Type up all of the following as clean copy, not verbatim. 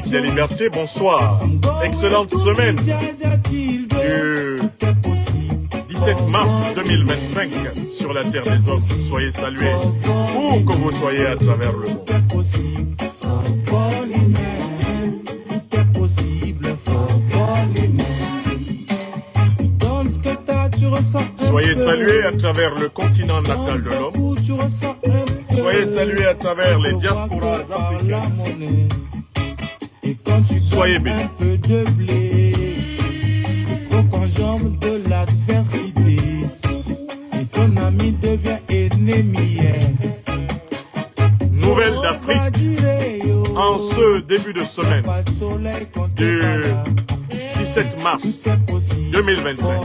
l'Afrique des libertés, bonsoir. Excellente semaine du 17 mars 2025 sur la terre des hommes. Soyez salués, où que vous soyez à travers le monde. Soyez salués à travers le continent natal de l'homme. Soyez salués à travers les diasporas africaines. Soyez bénis. De l'adversité et ton ami devient ennemi. Nouvelle d'Afrique en ce début de semaine du 17 mars 2025.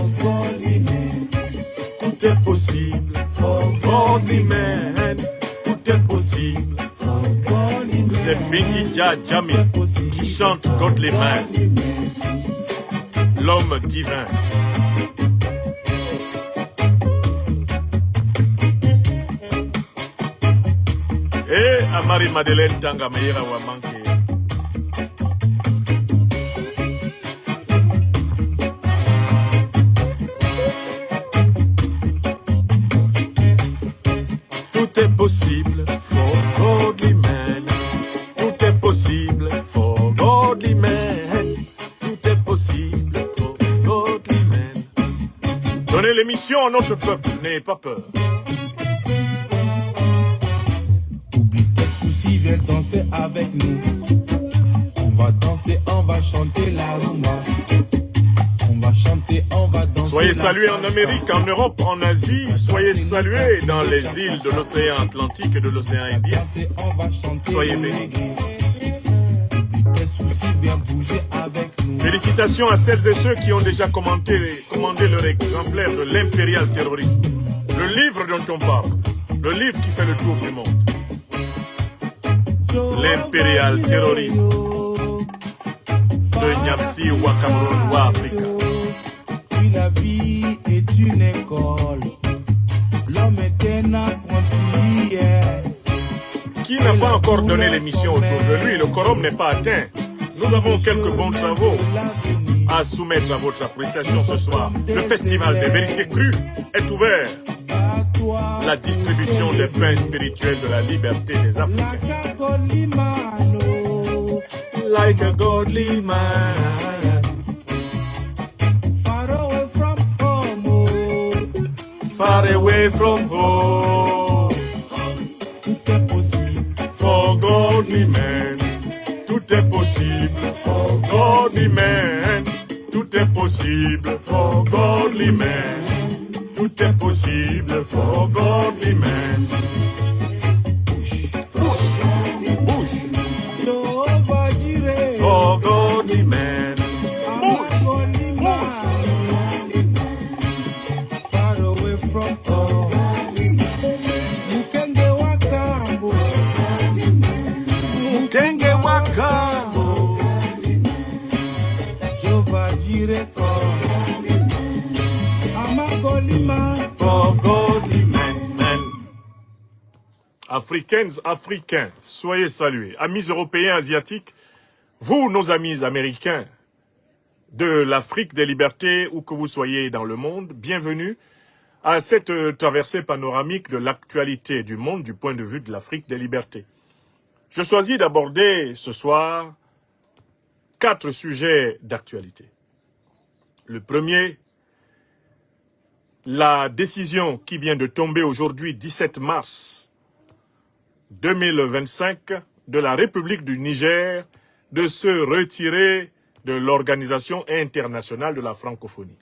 Tout est possible for godly men. Tout est possible. C'est Bengi Jami qui chante Godly Man, l'homme divin. Et à Marie-Madeleine Tangameira Wamanke. Tout est possible for godly men. Tout est possible for godly men. Tout est possible for godly men. Donnez l'émission à notre peuple, n'ayez pas peur. Oublie tes soucis, viens danser avec nous. On va danser, on va chanter la rumba. On va chanter, on va danser. Soyez salués en Amérique, en Europe, en Asie. Soyez salués dans les îles de l'océan Atlantique et de l'océan Indien. Soyez bénis. Félicitations à celles et ceux qui ont déjà commandé leur exemplaire de l'Impérial Terrorisme. Le livre dont on parle. Le livre qui fait le tour du monde. L'Impérial Terrorisme. De Nyamsi ou Cameroun ou Africa. La vie est une école. L'homme est un apprenti. Qui n'a pas encore donné l'émission autour de lui? Le quorum n'est pas atteint. Nous avons quelques bons travaux à soumettre à votre appréciation ce soir. Le Festival des Vérités Crues est ouvert. La distribution des pains spirituels de la liberté des Africains. Like a godly man. Far away from home. Far away from home. Tout est possible for godly men. Tout est possible for godly men. Tout est possible for godly men. Tout est possible for godly men. Push, push. For godly men. Push, push. Far away from home. Mukenge wakambo. Mukenge wakambo. Jova jire for Amagolima. For godly men. Africaines, Africains, soyez salués. Amis européens, asiatiques, vous, nos amis américains de l'Afrique des libertés, où que vous soyez dans le monde, bienvenue à cette traversée panoramique de l'actualité du monde du point de vue de l'Afrique des libertés. Je choisis d'aborder ce soir 4 sujets d'actualité. Le premier, la décision qui vient de tomber aujourd'hui, 17 mars 2025, de la République du Niger de se retirer de l'Organisation internationale de la francophonie.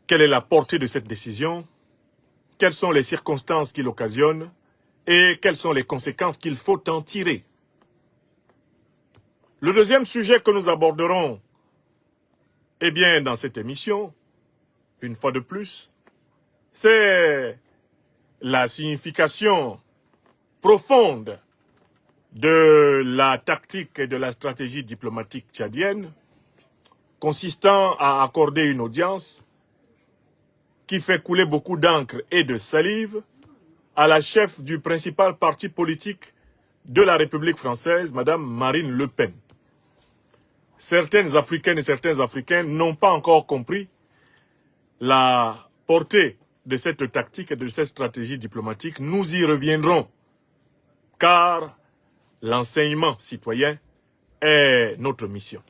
Quelle est la portée de cette décision? Quelles sont les circonstances qui l'occasionnent? Et quelles sont les conséquences qu'il faut en tirer? Le deuxième sujet que nous aborderons, eh bien, dans cette émission, une fois de plus, c'est la signification profonde de la tactique et de la stratégie diplomatique tchadienne, consistant à accorder une audience qui fait couler beaucoup d'encre et de salive à la chef du principal parti politique de la République française, Madame Marine Le Pen. Certaines Africaines et certains Africains n'ont pas encore compris la portée de cette tactique et de cette stratégie diplomatique. Nous y reviendrons, car l'enseignement citoyen est notre mission.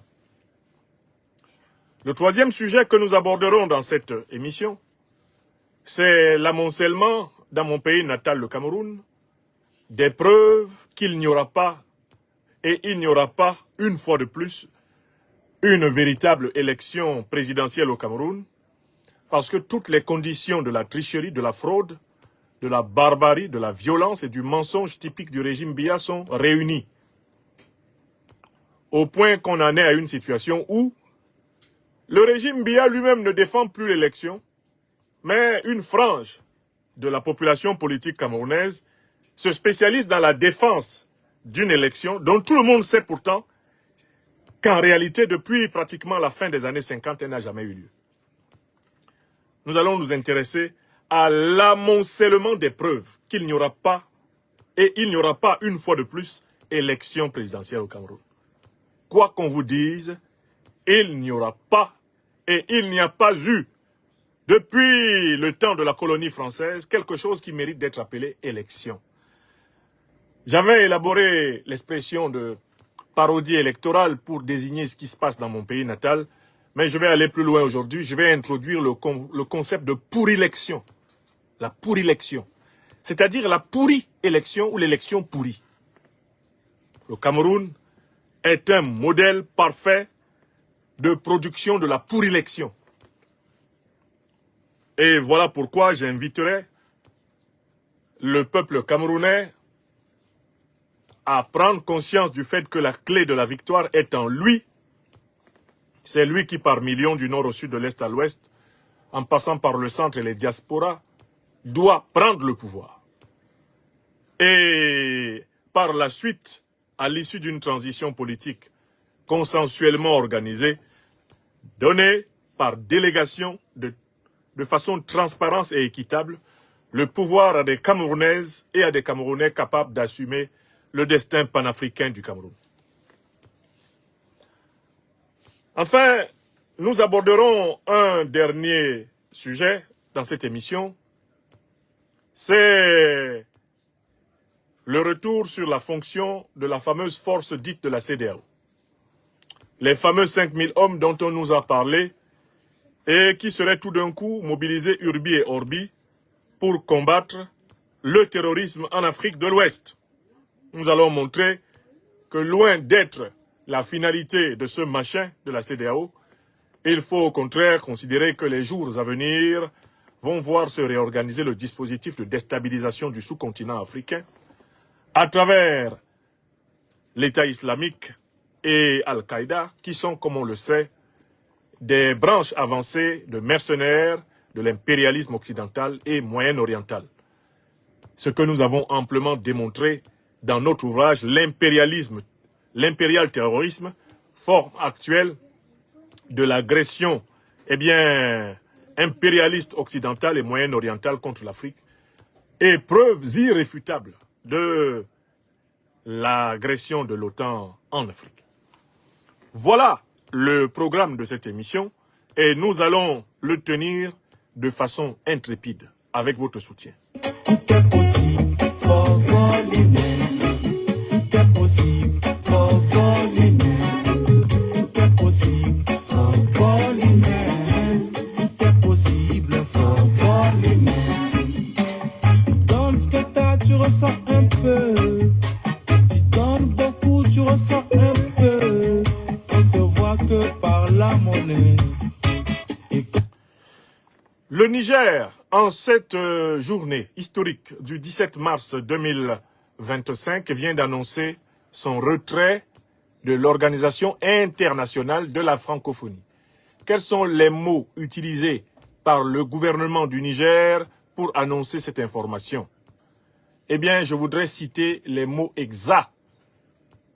Le troisième sujet que nous aborderons dans cette émission, c'est l'amoncellement dans mon pays natal, le Cameroun, des preuves qu'il n'y aura pas, et il n'y aura pas, une fois de plus, une véritable élection présidentielle au Cameroun, parce que toutes les conditions de la tricherie, de la fraude, de la barbarie, de la violence et du mensonge typique du régime Biya sont réunies. Au point qu'on en est à une situation où le régime Biya lui-même ne défend plus l'élection, mais une frange de la population politique camerounaise se spécialise dans la défense d'une élection dont tout le monde sait pourtant qu'en réalité, depuis pratiquement la fin des années 50, elle n'a jamais eu lieu. Nous allons nous intéresser à l'amoncellement des preuves qu'il n'y aura pas, et il n'y aura pas une fois de plus, élection présidentielle au Cameroun. Quoi qu'on vous dise, il n'y aura pas, et il n'y a pas eu, depuis le temps de la colonie française, quelque chose qui mérite d'être appelé élection. J'avais élaboré l'expression de parodie électorale pour désigner ce qui se passe dans mon pays natal, mais je vais aller plus loin aujourd'hui. Je vais introduire le concept de pourrilection. La pourrilection, c'est-à-dire la pourrie élection ou l'élection pourrie. Le Cameroun est un modèle parfait de production de la pourrilection. Et voilà pourquoi j'inviterai le peuple camerounais à prendre conscience du fait que la clé de la victoire est en lui. C'est lui qui, par millions du nord au sud, de l'est à l'ouest, en passant par le centre et les diasporas, doit prendre le pouvoir. Et par la suite, à l'issue d'une transition politique consensuellement organisée, donner par délégation de façon transparente et équitable le pouvoir à des Camerounaises et à des Camerounais capables d'assumer le destin panafricain du Cameroun. Enfin, nous aborderons un dernier sujet dans cette émission. C'est le retour sur la fonction de la fameuse force dite de la CEDEAO. Les fameux 5000 hommes dont on nous a parlé et qui seraient tout d'un coup mobilisés urbi et orbi pour combattre le terrorisme en Afrique de l'Ouest. Nous allons montrer que loin d'être la finalité de ce machin de la CEDEAO, il faut au contraire considérer que les jours à venir vont voir se réorganiser le dispositif de déstabilisation du sous-continent africain à travers l'État islamique et Al-Qaïda, qui sont, comme on le sait, des branches avancées de mercenaires de l'impérialisme occidental et moyen-oriental. Ce que nous avons amplement démontré dans notre ouvrage, l'impérial terrorisme, forme actuelle de l'agression, impérialiste occidentale et moyen-orientale contre l'Afrique, et preuves irréfutables de l'agression de l'OTAN en Afrique. Voilà le programme de cette émission, et nous allons le tenir de façon intrépide, avec votre soutien. Tout est possible, for God in it. Tout est possible, for God in it. Tout est possible, for God in it. Tout est possible, for God in it. Donne ce que t'as, tu ressens un peu. Tu donnes beaucoup, tu ressens un peu. On se voit que par la monnaie. Le Niger, en cette journée historique du 17 mars 2025, vient d'annoncer son retrait de l'Organisation internationale de la francophonie. Quels sont les mots utilisés par le gouvernement du Niger pour annoncer cette information? Eh bien, je voudrais citer les mots exacts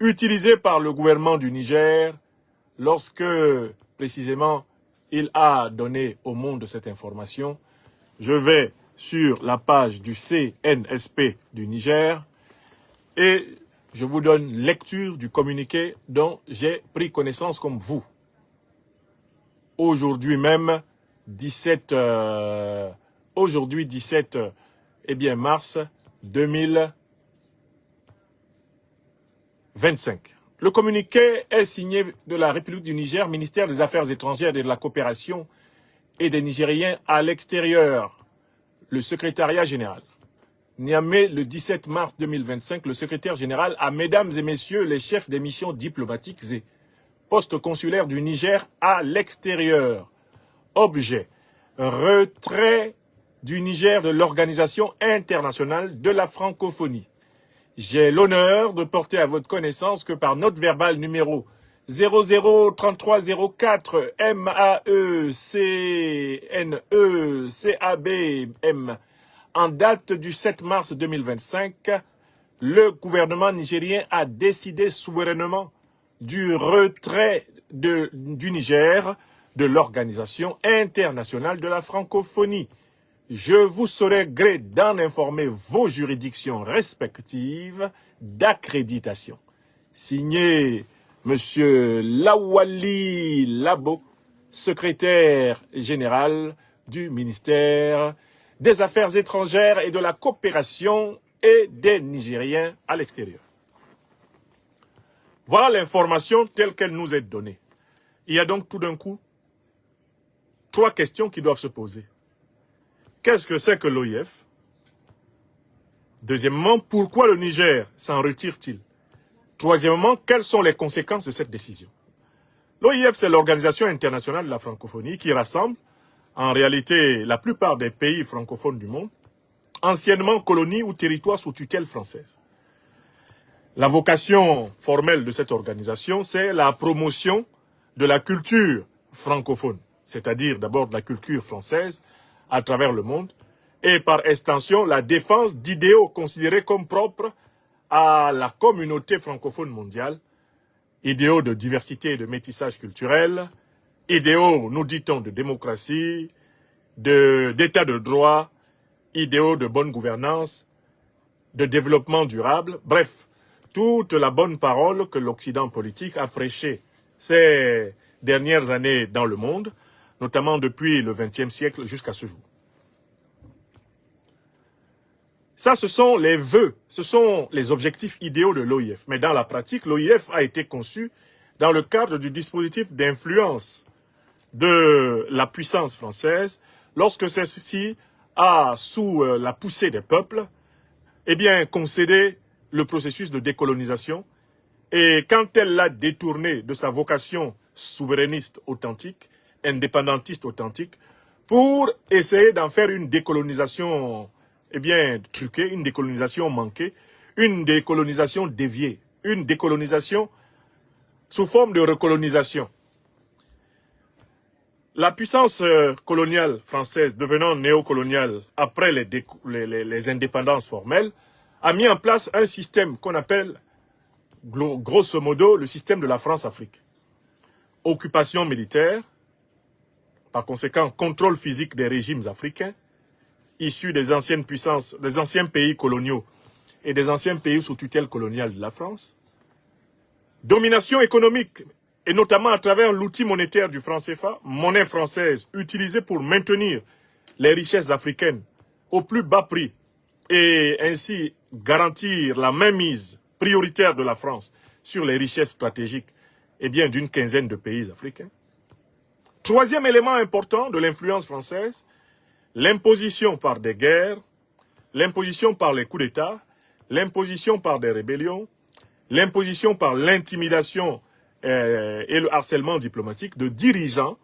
utilisés par le gouvernement du Niger lorsque, précisément, il a donné au monde cette information. Je vais sur la page du CNSP du Niger et je vous donne lecture du communiqué dont j'ai pris connaissance comme vous. Aujourd'hui même, 17 mars 2025. Le communiqué est signé de la République du Niger, ministère des Affaires étrangères et de la coopération et des Nigériens à l'extérieur, le secrétariat général. Niamey, le 17 mars 2025, le secrétaire général à mesdames et messieurs les chefs des missions diplomatiques et postes consulaires du Niger à l'extérieur. Objet, retrait du Niger de l'Organisation internationale de la francophonie. J'ai l'honneur de porter à votre connaissance que par note verbale numéro 003304 MAECNECABM en date du 7 mars 2025, le gouvernement nigérien a décidé souverainement du retrait du Niger de l'Organisation internationale de la francophonie. Je vous saurai gré d'en informer vos juridictions respectives d'accréditation. Signé Monsieur Lawali Labo, secrétaire général du ministère des Affaires étrangères et de la coopération et des Nigériens à l'extérieur. Voilà l'information telle qu'elle nous est donnée. Il y a donc tout d'un coup 3 questions qui doivent se poser. Qu'est-ce que c'est que l'OIF? Deuxièmement, pourquoi le Niger s'en retire-t-il? Troisièmement, quelles sont les conséquences de cette décision? L'OIF, c'est l'Organisation internationale de la francophonie qui rassemble en réalité la plupart des pays francophones du monde, anciennement colonies ou territoires sous tutelle française. La vocation formelle de cette organisation, c'est la promotion de la culture francophone, c'est-à-dire d'abord de la culture française à travers le monde, et par extension la défense d'idéaux considérés comme propres à la communauté francophone mondiale, idéaux de diversité et de métissage culturel, idéaux, nous dit-on, de démocratie, d'état de droit, idéaux de bonne gouvernance, de développement durable, bref, toute la bonne parole que l'Occident politique a prêchée ces dernières années dans le monde, notamment depuis le XXe siècle jusqu'à ce jour. Ça, ce sont les vœux, ce sont les objectifs idéaux de l'OIF. Mais dans la pratique, l'OIF a été conçu dans le cadre du dispositif d'influence de la puissance française, lorsque celle-ci a, sous la poussée des peuples, concédé le processus de décolonisation, et quand elle l'a détourné de sa vocation souverainiste authentique, indépendantiste authentique, pour essayer d'en faire une décolonisation truquée, une décolonisation manquée, une décolonisation déviée, une décolonisation sous forme de recolonisation. La puissance coloniale française, devenant néocoloniale après les indépendances formelles, a mis en place un système qu'on appelle, grosso modo, le système de la France-Afrique. Occupation militaire, par conséquent, contrôle physique des régimes africains, issus des anciennes puissances, des anciens pays coloniaux et des anciens pays sous tutelle coloniale de la France. Domination économique, et notamment à travers l'outil monétaire du franc CFA, monnaie française utilisée pour maintenir les richesses africaines au plus bas prix et ainsi garantir la mainmise prioritaire de la France sur les richesses stratégiques d'une quinzaine de pays africains. Troisième élément important de l'influence française, l'imposition par des guerres, l'imposition par les coups d'État, l'imposition par des rébellions, l'imposition par l'intimidation et le harcèlement diplomatique de dirigeants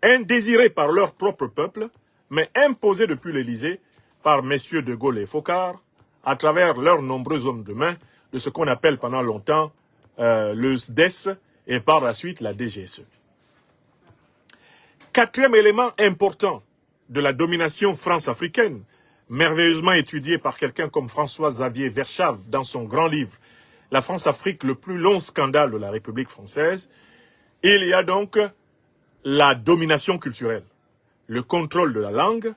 indésirés par leur propre peuple, mais imposés depuis l'Élysée par messieurs de Gaulle et Foccart, à travers leurs nombreux hommes de main de ce qu'on appelle pendant longtemps le SDES et par la suite la DGSE. Quatrième élément important de la domination france-africaine, merveilleusement étudié par quelqu'un comme François-Xavier Verschave dans son grand livre « La France-Afrique, le plus long scandale de la République française », il y a donc la domination culturelle, le contrôle de la langue,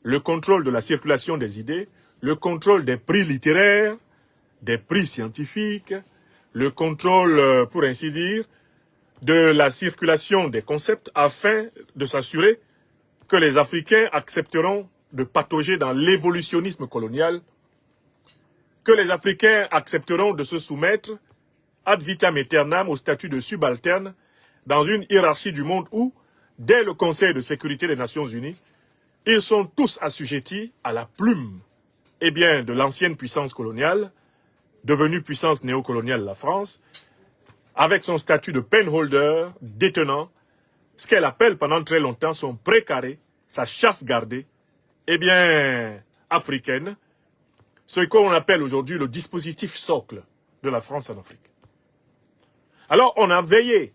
le contrôle de la circulation des idées, le contrôle des prix littéraires, des prix scientifiques, le contrôle, pour ainsi dire, de la circulation des concepts afin de s'assurer que les Africains accepteront de patauger dans l'évolutionnisme colonial, que les Africains accepteront de se soumettre ad vitam aeternam au statut de subalterne dans une hiérarchie du monde où, dès le Conseil de sécurité des Nations Unies, ils sont tous assujettis à la plume de l'ancienne puissance coloniale, devenue puissance néocoloniale la France, avec son statut de penholder détenant ce qu'elle appelle pendant très longtemps son précaré, sa chasse gardée, africaine, ce qu'on appelle aujourd'hui le dispositif socle de la France en Afrique. Alors on a veillé,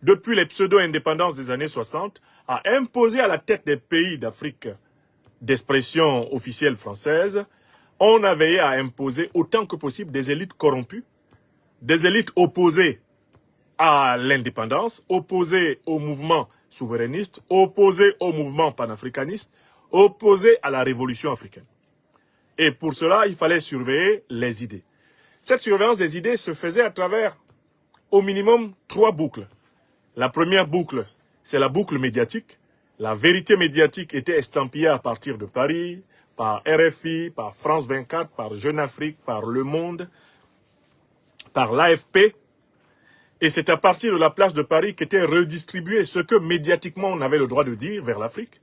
depuis les pseudo-indépendances des années 60, à imposer à la tête des pays d'Afrique d'expression officielle française, on a veillé à imposer autant que possible des élites corrompues, des élites opposées à l'indépendance, opposées au mouvement souverainiste, opposées au mouvement panafricaniste, opposées à la révolution africaine. Et pour cela, il fallait surveiller les idées. Cette surveillance des idées se faisait à travers, au minimum, 3 boucles. La première boucle, c'est la boucle médiatique. La vérité médiatique était estampillée à partir de Paris, par RFI, par France 24, par Jeune Afrique, par Le Monde, par l'AFP. Et c'est à partir de la place de Paris qu'était redistribué ce que médiatiquement on avait le droit de dire vers l'Afrique.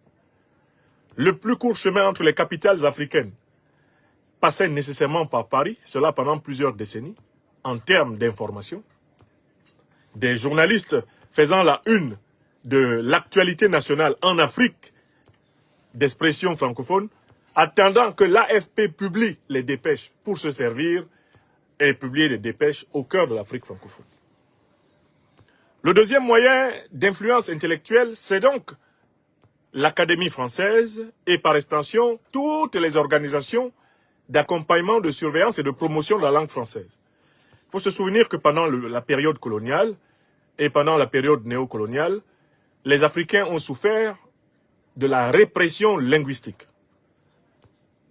Le plus court chemin entre les capitales africaines passait nécessairement par Paris, cela pendant plusieurs décennies, en termes d'information. Des journalistes faisant la une de l'actualité nationale en Afrique d'expression francophone, attendant que l'AFP publie les dépêches pour se servir et publier les dépêches au cœur de l'Afrique francophone. Le deuxième moyen d'influence intellectuelle, c'est donc l'Académie française et par extension toutes les organisations d'accompagnement, de surveillance et de promotion de la langue française. Il faut se souvenir que pendant la période coloniale et pendant la période néocoloniale, les Africains ont souffert de la répression linguistique.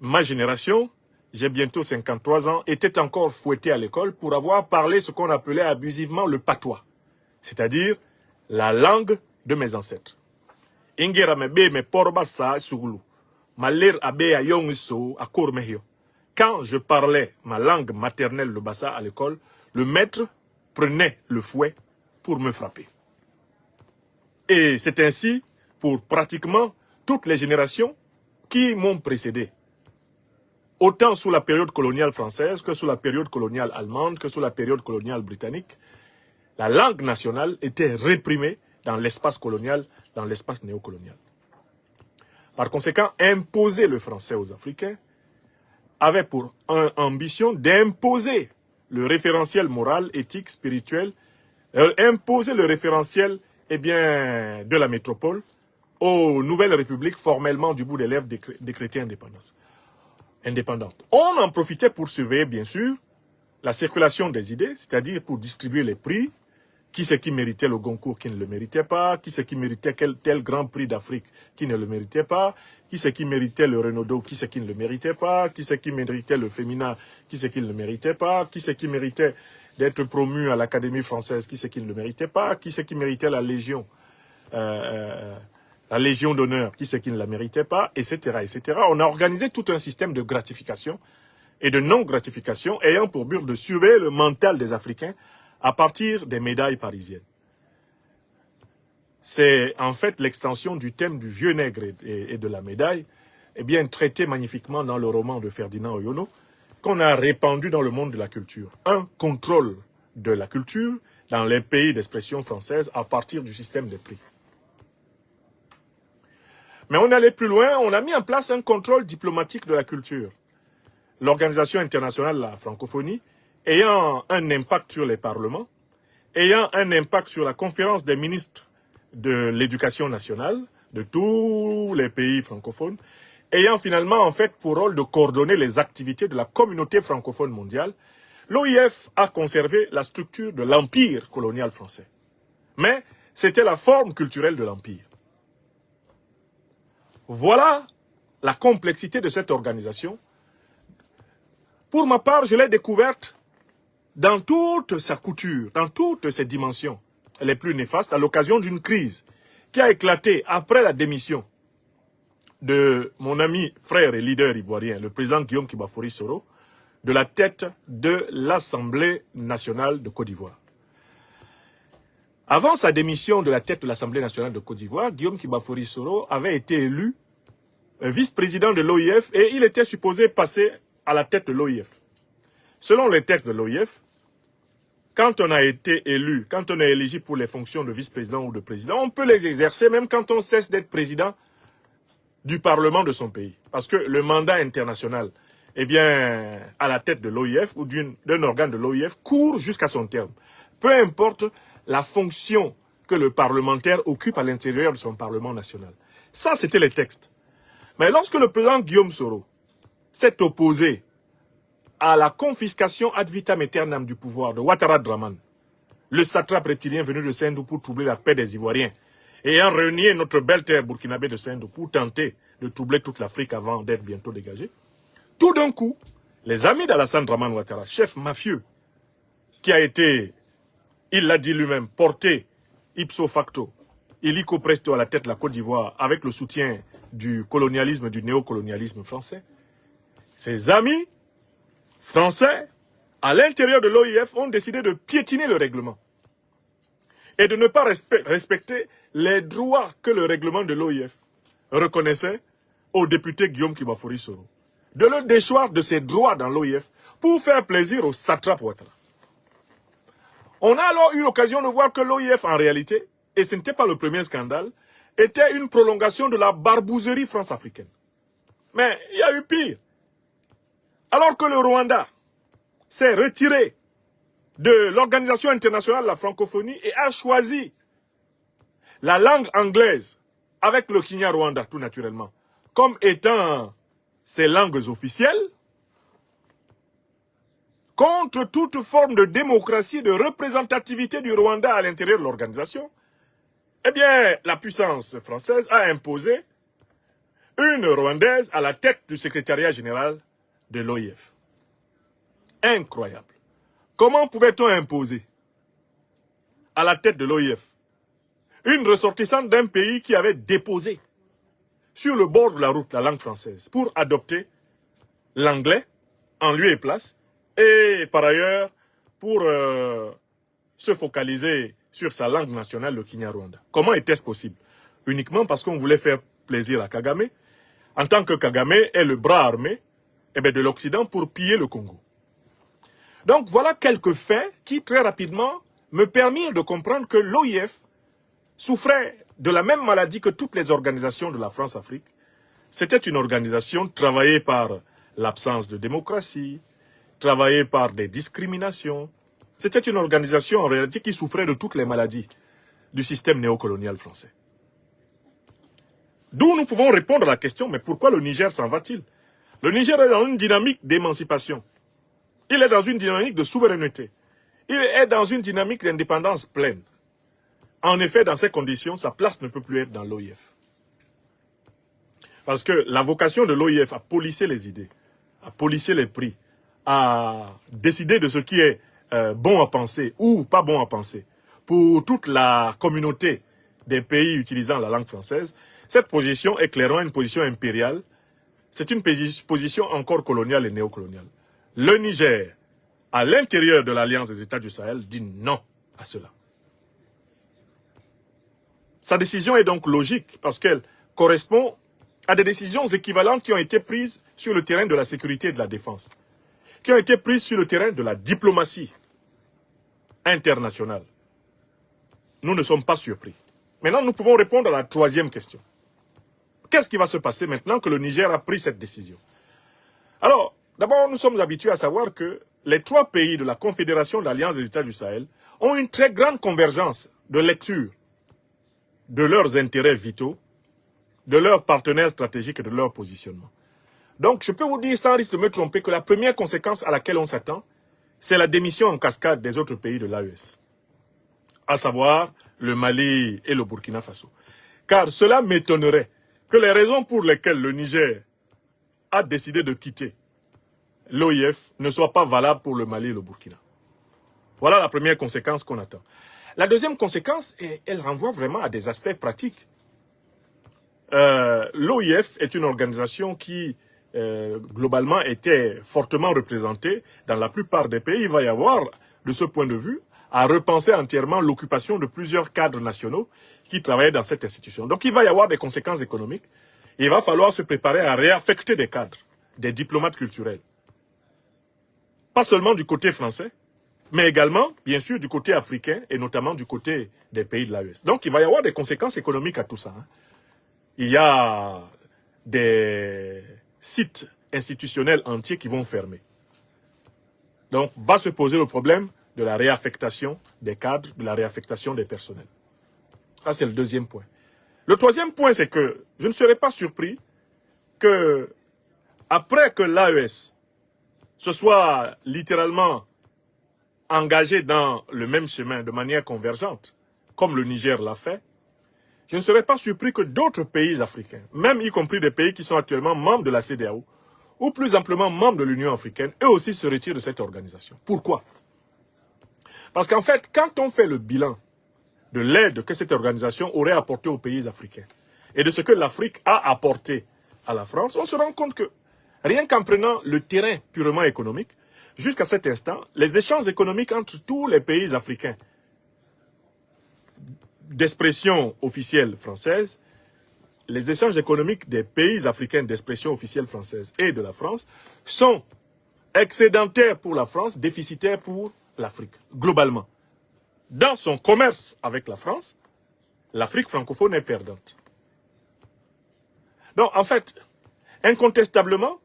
Ma génération, j'ai bientôt 53 ans, était encore fouettée à l'école pour avoir parlé ce qu'on appelait abusivement le patois, c'est-à-dire la langue de mes ancêtres. Quand je parlais ma langue maternelle, le bassa, à l'école, le maître prenait le fouet pour me frapper. Et c'est ainsi pour pratiquement toutes les générations qui m'ont précédé. Autant sous la période coloniale française que sous la période coloniale allemande, que sous la période coloniale britannique, la langue nationale était réprimée dans l'espace colonial, dans l'espace néocolonial. Par conséquent, imposer le français aux Africains avait pour ambition d'imposer le référentiel moral, éthique, spirituel, imposer le référentiel de la métropole aux nouvelles républiques formellement du bout des lèvres décrétées indépendantes. On en profitait pour surveiller, bien sûr, la circulation des idées, c'est-à-dire pour distribuer les prix, qui c'est qui méritait le Goncourt qui ne le méritait pas, qui c'est qui méritait tel grand prix d'Afrique qui ne le méritait pas, qui c'est qui méritait le Renaudot, qui c'est qui ne le méritait pas, qui c'est qui méritait le Féminin, qui c'est qui ne le méritait pas, qui c'est qui méritait d'être promu à l'Académie française, qui c'est qui ne le méritait pas, qui c'est qui méritait la Légion d'honneur, qui c'est qui ne la méritait pas, etc., etc. On a organisé tout un système de gratification et de non-gratification ayant pour but de surveiller le mental des Africains à partir des médailles parisiennes. C'est en fait l'extension du thème du vieux nègre et de la médaille, traité magnifiquement dans le roman de Ferdinand Oyono, qu'on a répandu dans le monde de la culture. Un contrôle de la culture dans les pays d'expression française à partir du système des prix. Mais on est allé plus loin, on a mis en place un contrôle diplomatique de la culture. L'Organisation internationale de la francophonie ayant un impact sur les parlements, ayant un impact sur la conférence des ministres de l'éducation nationale de tous les pays francophones, ayant finalement en fait pour rôle de coordonner les activités de la communauté francophone mondiale, l'OIF a conservé la structure de l'empire colonial français. Mais c'était la forme culturelle de l'empire. Voilà la complexité de cette organisation Pour ma part, je l'ai découverte dans toute sa couture, dans toutes ses dimensions les plus néfastes, à l'occasion d'une crise qui a éclaté après la démission de mon ami, frère et leader ivoirien, le président Guillaume Kibafori Soro, de la tête de l'Assemblée nationale de Côte d'Ivoire. Avant sa démission de la tête de l'Assemblée nationale de Côte d'Ivoire, Guillaume Kibafori Soro avait été élu vice-président de l'OIF et il était supposé passer à la tête de l'OIF. Selon les textes de l'OIF, quand on a été élu, quand on est éligible pour les fonctions de vice-président ou de président, on peut les exercer même quand on cesse d'être président du Parlement de son pays. Parce que le mandat international, eh bien, à la tête de l'OIF ou d'un organe de l'OIF court jusqu'à son terme. Peu importe la fonction que le parlementaire occupe à l'intérieur de son Parlement national. Ça, c'était les textes. Mais lorsque le président Guillaume Soro s'est opposé à la confiscation ad vitam aeternam du pouvoir de Ouattara Draman, le satrape reptilien venu de Sendou pour troubler la paix des Ivoiriens, et ayant renié notre belle terre burkinabé de Sendou pour tenter de troubler toute l'Afrique avant d'être bientôt dégagé, tout d'un coup, les amis d'Alassane Draman Ouattara, chef mafieux, qui a été, il l'a dit lui-même, porté ipso facto, illico presto à la tête de la Côte d'Ivoire avec le soutien du colonialisme, du néocolonialisme français, ses amis français, à l'intérieur de l'OIF, ont décidé de piétiner le règlement et de ne pas respecter les droits que le règlement de l'OIF reconnaissait au député Guillaume Kibafori Soro. De le déchoir de ses droits dans l'OIF pour faire plaisir au satrape Ouattara. On a alors eu l'occasion de voir que l'OIF, en réalité, et ce n'était pas le premier scandale, était une prolongation de la barbouzerie france-africaine. Mais il y a eu pire. Alors que le Rwanda s'est retiré de l'Organisation internationale de la francophonie et a choisi la langue anglaise avec le Kinyarwanda, tout naturellement, comme étant ses langues officielles, contre toute forme de démocratie, de représentativité du Rwanda à l'intérieur de l'organisation, eh bien, la puissance française a imposé une Rwandaise à la tête du secrétariat général de l'OIF. Incroyable. Comment pouvait-on imposer à la tête de l'OIF une ressortissante d'un pays qui avait déposé sur le bord de la route la langue française pour adopter l'anglais en lieu et place et par ailleurs pour se focaliser sur sa langue nationale, le Kinyarwanda. Comment était-ce possible? Uniquement parce qu'on voulait faire plaisir à Kagame, en tant que Kagame est le bras armé de l'Occident pour piller le Congo. Donc voilà quelques faits qui très rapidement me permirent de comprendre que l'OIF souffrait de la même maladie que toutes les organisations de la France-Afrique. C'était une organisation travaillée par l'absence de démocratie, travaillée par des discriminations. C'était une organisation en réalité qui souffrait de toutes les maladies du système néocolonial français. D'où nous pouvons répondre à la question, mais pourquoi le Niger s'en va-t-il? Le Niger est dans une dynamique d'émancipation. Il est dans une dynamique de souveraineté. Il est dans une dynamique d'indépendance pleine. En effet, dans ces conditions, sa place ne peut plus être dans l'OIF. Parce que la vocation de l'OIF à polisser les idées, à polisser les prix, à décider de ce qui est bon à penser ou pas bon à penser pour toute la communauté des pays utilisant la langue française, cette position est clairement une position impériale. C'est une position encore coloniale et néocoloniale. Le Niger, à l'intérieur de l'Alliance des États du Sahel, dit non à cela. Sa décision est donc logique parce qu'elle correspond à des décisions équivalentes qui ont été prises sur le terrain de la sécurité et de la défense, qui ont été prises sur le terrain de la diplomatie internationale. Nous ne sommes pas surpris. Maintenant, nous pouvons répondre à la troisième question. Qu'est-ce qui va se passer maintenant que le Niger a pris cette décision? Alors, d'abord, nous sommes habitués à savoir que les trois pays de la Confédération de l'Alliance des États du Sahel ont une très grande convergence de lecture de leurs intérêts vitaux, de leurs partenaires stratégiques et de leur positionnement. Donc, je peux vous dire sans risque de me tromper que la première conséquence à laquelle on s'attend, c'est la démission en cascade des autres pays de l'AES, à savoir le Mali et le Burkina Faso. Car cela m'étonnerait que les raisons pour lesquelles le Niger a décidé de quitter l'OIF ne soit pas valable pour le Mali et le Burkina. Voilà la première conséquence qu'on attend. La deuxième conséquence, elle renvoie vraiment à des aspects pratiques. L'OIF est une organisation qui, globalement, était fortement représentée dans la plupart des pays. Il va y avoir, de ce point de vue, à repenser entièrement l'occupation de plusieurs cadres nationaux qui travaillaient dans cette institution. Donc il va y avoir des conséquences économiques. Il va falloir se préparer à réaffecter des cadres, des diplomates culturels. Pas seulement du côté français, mais également, bien sûr, du côté africain et notamment du côté des pays de l'AES. Donc il va y avoir des conséquences économiques à tout ça. Il y a des sites institutionnels entiers qui vont fermer. Donc va se poser le problème de la réaffectation des cadres, de la réaffectation des personnels. Ça, c'est le deuxième point. Le troisième point, c'est que je ne serais pas surpris que, après que l'AES se soit littéralement engagé dans le même chemin de manière convergente, comme le Niger l'a fait, je ne serais pas surpris que d'autres pays africains, même y compris des pays qui sont actuellement membres de la CEDEAO, ou plus amplement membres de l'Union africaine, eux aussi se retirent de cette organisation. Pourquoi? Parce qu'en fait, quand on fait le bilan de l'aide que cette organisation aurait apporté aux pays africains et de ce que l'Afrique a apporté à la France, on se rend compte que rien qu'en prenant le terrain purement économique, jusqu'à cet instant, les échanges économiques entre tous les pays africains d'expression officielle française, les échanges économiques des pays africains d'expression officielle française et de la France sont excédentaires pour la France, déficitaires pour l'Afrique, globalement. Dans son commerce avec la France, l'Afrique francophone est perdante. Donc, en fait, incontestablement,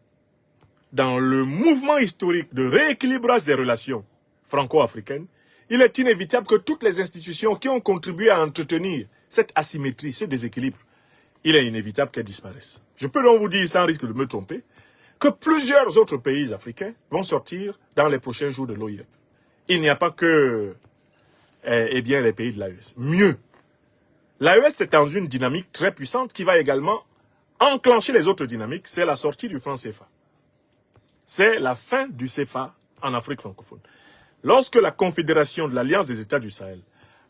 dans le mouvement historique de rééquilibrage des relations franco-africaines, il est inévitable que toutes les institutions qui ont contribué à entretenir cette asymétrie, ce déséquilibre, il est inévitable qu'elles disparaissent. Je peux donc vous dire, sans risque de me tromper, que plusieurs autres pays africains vont sortir dans les prochains jours de l'OIF. Il n'y a pas que bien, les pays de l'AES. Mieux, l'AES est dans une dynamique très puissante qui va également enclencher les autres dynamiques. C'est la sortie du franc CFA. C'est la fin du CFA en Afrique francophone. Lorsque la Confédération de l'Alliance des États du Sahel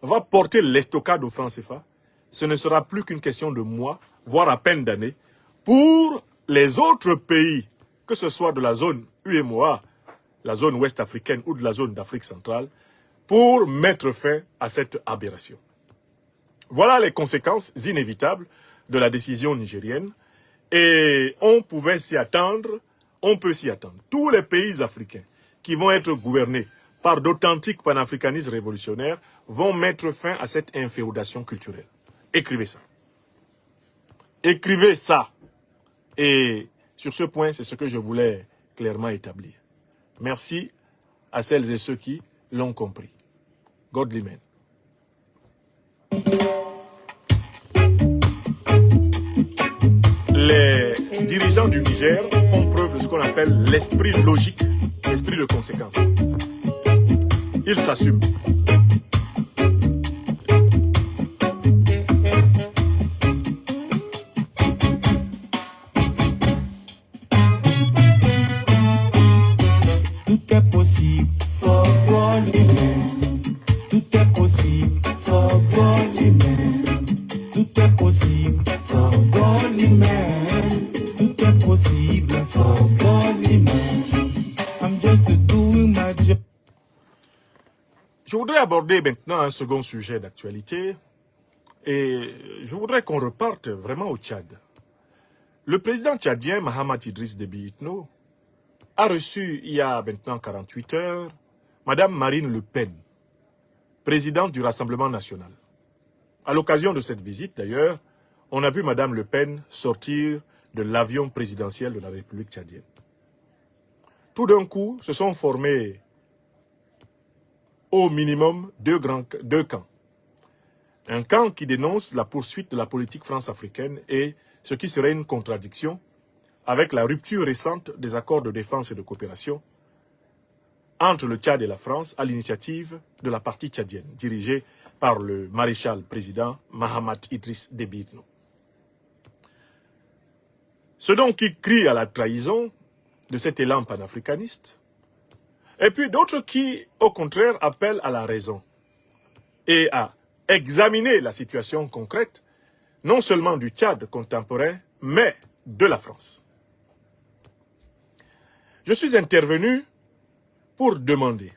va porter l'estocade au franc CFA, ce ne sera plus qu'une question de mois, voire à peine d'années, pour les autres pays, que ce soit de la zone UEMOA, la zone ouest africaine ou de la zone d'Afrique centrale, pour mettre fin à cette aberration. Voilà les conséquences inévitables de la décision nigérienne. Et on pouvait s'y attendre, on peut s'y attendre. Tous les pays africains qui vont être gouvernés par d'authentiques panafricanistes révolutionnaires vont mettre fin à cette inféodation culturelle. Écrivez ça. Écrivez ça. Et sur ce point, c'est ce que je voulais clairement établir. Merci à celles et ceux qui l'ont compris. Godly men. Les dirigeants du Niger font preuve de ce qu'on appelle l'esprit logique, l'esprit de conséquence. Ils s'assument. Tout est possible, for Godly men. Tout est possible, for Godly men. Tout est possible, for Godly men. Tout est possible, for Godly men. I'm just doing my job. Je voudrais aborder maintenant un second sujet d'actualité et je voudrais qu'on reparte vraiment au Tchad. Le président tchadien Mahamat Idriss Déby Itno a reçu il y a maintenant 48 heures Madame Marine Le Pen, présidente du Rassemblement national. À l'occasion de cette visite d'ailleurs, on a vu Madame Le Pen sortir de l'avion présidentiel de la République tchadienne. Tout d'un coup, se sont formés au minimum deux camps. Un camp qui dénonce la poursuite de la politique france-africaine et ce qui serait une contradiction avec la rupture récente des accords de défense et de coopération entre le Tchad et la France à l'initiative de la partie tchadienne, dirigée par le maréchal président Mahamat Idriss Déby Itno. Ceux donc qui crient à la trahison de cet élan panafricaniste. Et puis d'autres qui, au contraire, appellent à la raison et à examiner la situation concrète, non seulement du Tchad contemporain, mais de la France. Je suis intervenu pour demander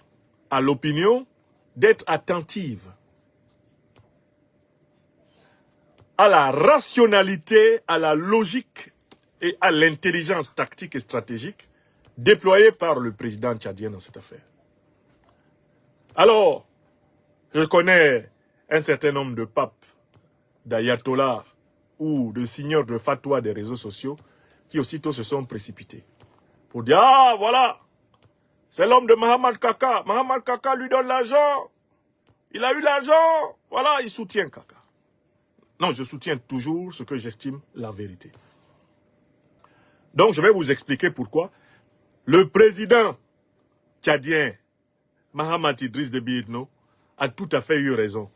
à l'opinion d'être attentive à la rationalité, à la logique et à l'intelligence tactique et stratégique déployée par le président tchadien dans cette affaire. Alors, je connais un certain nombre de papes, d'ayatollahs ou de signeurs de fatwa des réseaux sociaux qui aussitôt se sont précipités pour dire « Ah, voilà, c'est l'homme de Mohamed Kaka. Mohamed Kaka lui donne l'argent. Il a eu l'argent. Voilà, il soutient Kaka. » Non, je soutiens toujours ce que j'estime la vérité. Donc, je vais vous expliquer pourquoi le président tchadien, Mahamat Idriss Déby Itno, a tout à fait eu raison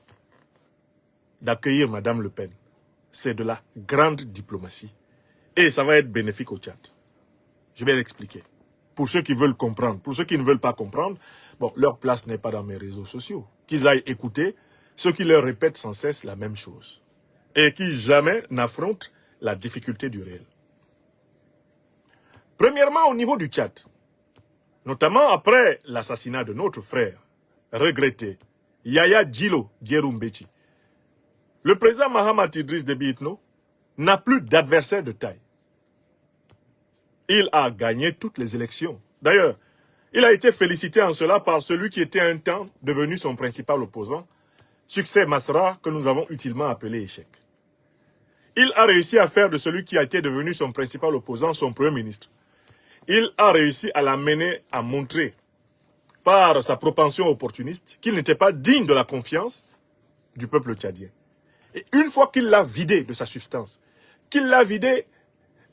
d'accueillir Madame Le Pen. C'est de la grande diplomatie. Et ça va être bénéfique au Tchad. Je vais l'expliquer. Pour ceux qui veulent comprendre. Pour ceux qui ne veulent pas comprendre, bon, leur place n'est pas dans mes réseaux sociaux. Qu'ils aillent écouter ceux qui leur répètent sans cesse la même chose. Et qui jamais n'affrontent la difficulté du réel. Premièrement, au niveau du Tchad, notamment après l'assassinat de notre frère, regretté, Yaya Djilo Djeroumbéchi, le président Mahamat Idriss Déby Itno n'a plus d'adversaire de taille. Il a gagné toutes les élections. D'ailleurs, il a été félicité en cela par celui qui était un temps devenu son principal opposant, Succès Masra, que nous avons utilement appelé échec. Il a réussi à faire de celui qui a été devenu son principal opposant son premier ministre. Il a réussi à l'amener à montrer, par sa propension opportuniste, qu'il n'était pas digne de la confiance du peuple tchadien. Et une fois qu'il l'a vidé de sa substance, qu'il l'a vidé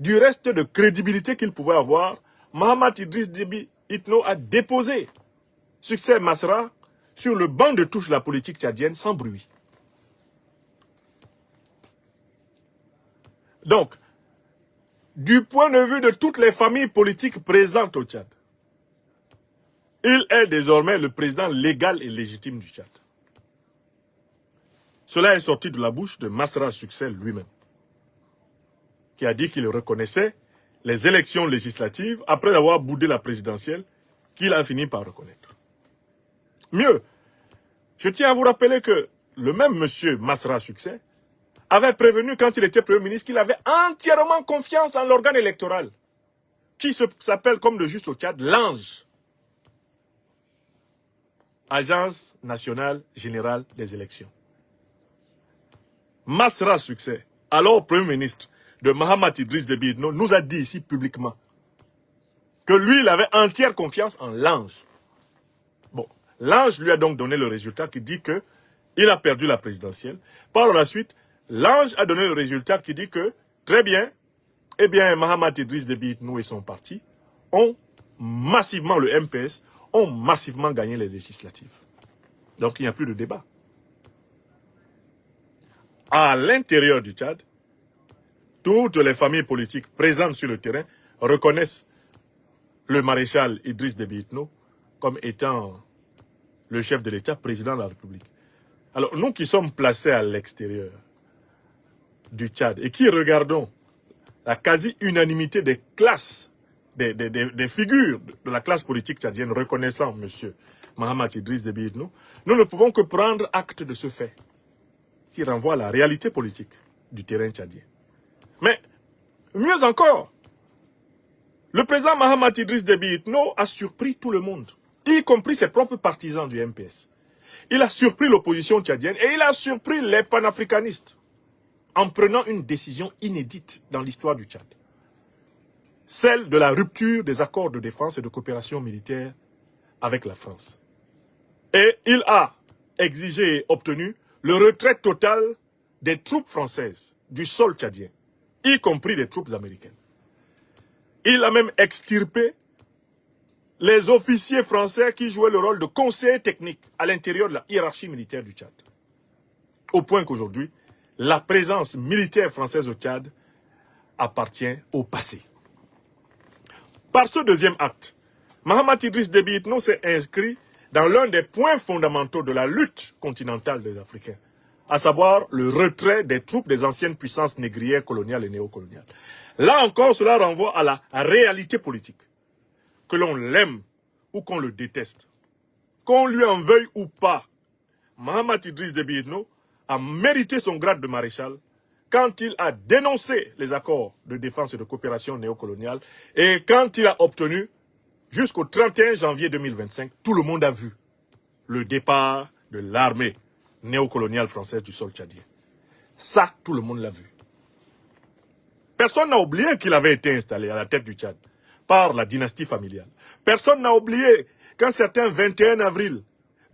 du reste de crédibilité qu'il pouvait avoir, Mahamat Idriss Déby Itno a déposé Succès Masra sur le banc de touche de la politique tchadienne sans bruit. Donc, du point de vue de toutes les familles politiques présentes au Tchad, il est désormais le président légal et légitime du Tchad. Cela est sorti de la bouche de Masra Succès lui-même, qui a dit qu'il reconnaissait les élections législatives après avoir boudé la présidentielle qu'il a fini par reconnaître. Mieux, je tiens à vous rappeler que le même monsieur Masra Succès avait prévenu quand il était Premier ministre qu'il avait entièrement confiance en l'organe électoral, qui s'appelle comme de juste au Tchad, l'ANGE, Agence nationale générale des élections. Masra Succès, alors Premier ministre de Mahamat Idriss Déby Itno, nous a dit ici publiquement que lui, il avait entière confiance en l'ANGE. Bon, l'ANGE lui a donc donné le résultat qui dit que il a perdu la présidentielle. Par la suite, l'ANGE a donné le résultat qui dit que, très bien, eh bien, Mahamat Idriss Déby Itno et son parti ont massivement, le MPS, ont massivement gagné les législatives. Donc, il n'y a plus de débat. À l'intérieur du Tchad, toutes les familles politiques présentes sur le terrain reconnaissent le maréchal Idriss Déby Itno comme étant le chef de l'État, président de la République. Alors, nous qui sommes placés à l'extérieur du Tchad et qui regardons la quasi-unanimité des classes, des figures de la classe politique tchadienne reconnaissant M. Mahamat Idriss Déby Itno, nous ne pouvons que prendre acte de ce fait qui renvoie à la réalité politique du terrain tchadien. Mais, mieux encore, le président Mahamat Idriss Déby Itno a surpris tout le monde, y compris ses propres partisans du MPS. Il a surpris l'opposition tchadienne et il a surpris les panafricanistes en prenant une décision inédite dans l'histoire du Tchad. Celle de la rupture des accords de défense et de coopération militaire avec la France. Et il a exigé et obtenu le retrait total des troupes françaises du sol tchadien, y compris des troupes américaines. Il a même extirpé les officiers français qui jouaient le rôle de conseillers techniques à l'intérieur de la hiérarchie militaire du Tchad. Au point qu'aujourd'hui, la présence militaire française au Tchad appartient au passé. Par ce deuxième acte, Mahamat Idriss Déby Itno s'est inscrit dans l'un des points fondamentaux de la lutte continentale des Africains, à savoir le retrait des troupes des anciennes puissances négrières coloniales et néocoloniales. Là encore, cela renvoie à la réalité politique. Que l'on l'aime ou qu'on le déteste, qu'on lui en veuille ou pas, Mahamat Idriss Déby Itno a mérité son grade de maréchal quand il a dénoncé les accords de défense et de coopération néocoloniale et quand il a obtenu, jusqu'au 31 janvier 2025, tout le monde a vu le départ de l'armée néocoloniale française du sol tchadien. Ça, tout le monde l'a vu. Personne n'a oublié qu'il avait été installé à la tête du Tchad par la dynastie familiale. Personne n'a oublié qu'un certain 21 avril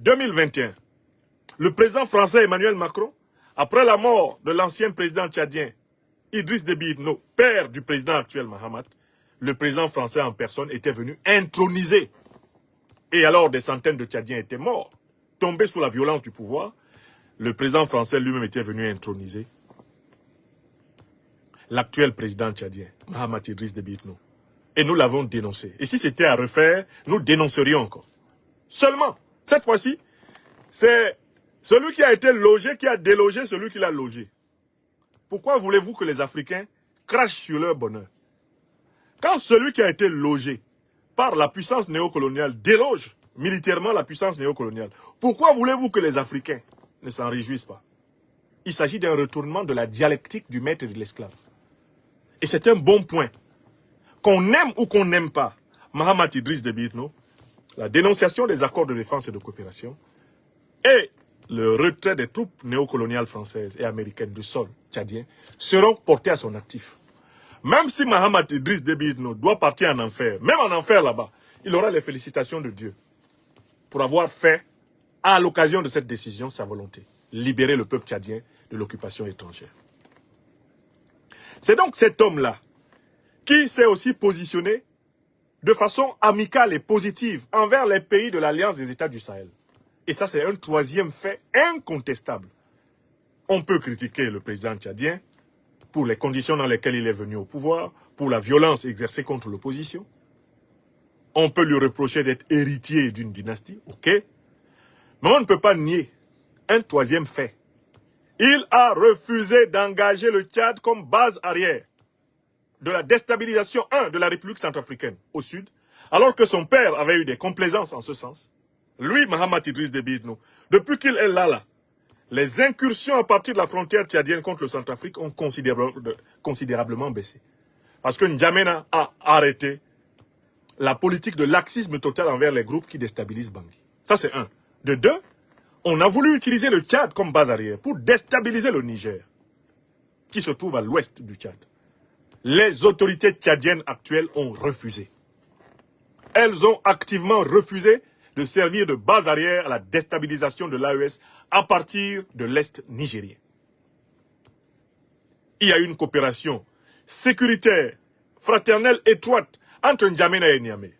2021, le président français Emmanuel Macron, après la mort de l'ancien président tchadien Idriss Déby Itno, père du président actuel Mahamat, le président français en personne était venu introniser. Et alors des centaines de Tchadiens étaient morts, tombés sous la violence du pouvoir. Le président français lui-même était venu introniser l'actuel président tchadien, Mahamat Idriss Déby Itno. Et nous l'avons dénoncé. Et si c'était à refaire, nous dénoncerions encore. Seulement, cette fois-ci, c'est celui qui a été logé qui a délogé celui qui l'a logé. Pourquoi voulez-vous que les Africains crachent sur leur bonheur? Quand celui qui a été logé par la puissance néocoloniale déloge militairement la puissance néocoloniale, pourquoi voulez-vous que les Africains ne s'en réjouissent pas? Il s'agit d'un retournement de la dialectique du maître et de l'esclave. Et c'est un bon point. Qu'on aime ou qu'on n'aime pas Mahamat Idriss Déby Itno, la dénonciation des accords de défense et de coopération et le retrait des troupes néocoloniales françaises et américaines du sol tchadien seront portés à son actif. Même si Mahamat Idriss Déby Itno doit partir en enfer, même en enfer là-bas, il aura les félicitations de Dieu pour avoir fait, à l'occasion de cette décision, sa volonté. Libérer le peuple tchadien de l'occupation étrangère. C'est donc cet homme-là qui s'est aussi positionné de façon amicale et positive envers les pays de l'Alliance des États du Sahel. Et ça, c'est un troisième fait incontestable. On peut critiquer le président tchadien pour les conditions dans lesquelles il est venu au pouvoir, pour la violence exercée contre l'opposition. On peut lui reprocher d'être héritier d'une dynastie, ok. Mais on ne peut pas nier un troisième fait. Il a refusé d'engager le Tchad comme base arrière de la déstabilisation, de la République centrafricaine au sud, alors que son père avait eu des complaisances en ce sens. Lui, Mahamat Idriss Déby Itno, depuis qu'il est là, les incursions à partir de la frontière tchadienne contre le Centrafrique ont considérablement baissé. Parce que N'Djamena a arrêté la politique de laxisme total envers les groupes qui déstabilisent Bangui. Ça, c'est un. De deux, on a voulu utiliser le Tchad comme base arrière pour déstabiliser le Niger, qui se trouve à l'ouest du Tchad. Les autorités tchadiennes actuelles ont refusé. Elles ont activement refusé de servir de base arrière à la déstabilisation de l'AES à partir de l'Est nigérien. Il y a une coopération sécuritaire, fraternelle, étroite entre N'Djamena et Niamey,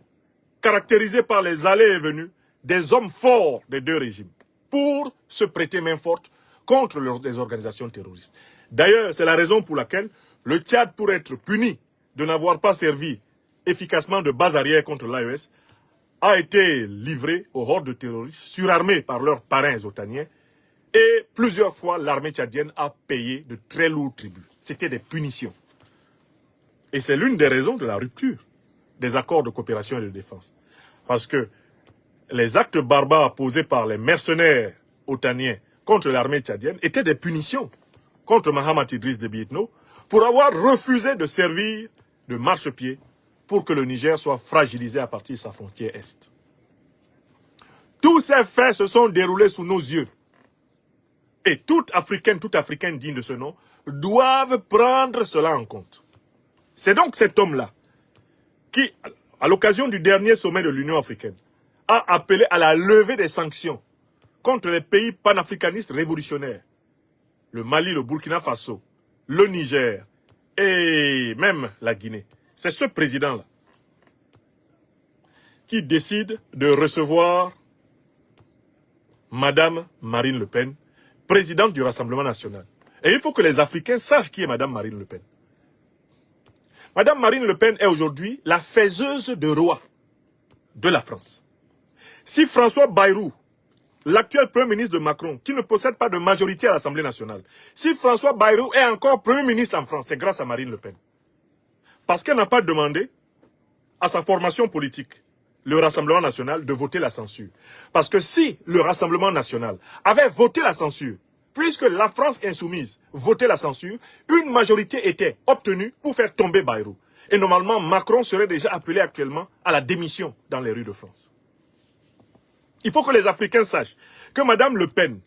caractérisée par les allées et venues des hommes forts des deux régimes, pour se prêter main forte contre les organisations terroristes. D'ailleurs, c'est la raison pour laquelle le Tchad, pour être puni de n'avoir pas servi efficacement de base arrière contre l'AES, a été livré aux hordes terroristes surarmées par leurs parrains otaniens et plusieurs fois l'armée tchadienne a payé de très lourds tributs. C'était des punitions. Et c'est l'une des raisons de la rupture des accords de coopération et de défense. Parce que les actes barbares posés par les mercenaires otaniens contre l'armée tchadienne étaient des punitions contre Mahamat Idriss Déby Itno pour avoir refusé de servir de marchepied pour que le Niger soit fragilisé à partir de sa frontière Est. Tous ces faits se sont déroulés sous nos yeux. Et tout Africain digne de ce nom, doivent prendre cela en compte. C'est donc cet homme-là qui, à l'occasion du dernier sommet de l'Union africaine, a appelé à la levée des sanctions contre les pays panafricanistes révolutionnaires, le Mali, le Burkina Faso, le Niger et même la Guinée. C'est ce président-là qui décide de recevoir Madame Marine Le Pen, présidente du Rassemblement national. Et il faut que les Africains sachent qui est Madame Marine Le Pen. Madame Marine Le Pen est aujourd'hui la faiseuse de roi de la France. Si François Bayrou, l'actuel Premier ministre de Macron, qui ne possède pas de majorité à l'Assemblée nationale, si François Bayrou est encore Premier ministre en France, c'est grâce à Marine Le Pen. Parce qu'elle n'a pas demandé à sa formation politique, le Rassemblement national, de voter la censure. Parce que si le Rassemblement national avait voté la censure, puisque la France insoumise votait la censure, une majorité était obtenue pour faire tomber Bayrou. Et normalement, Macron serait déjà appelé actuellement à la démission dans les rues de France. Il faut que les Africains sachent que Madame Le Pen,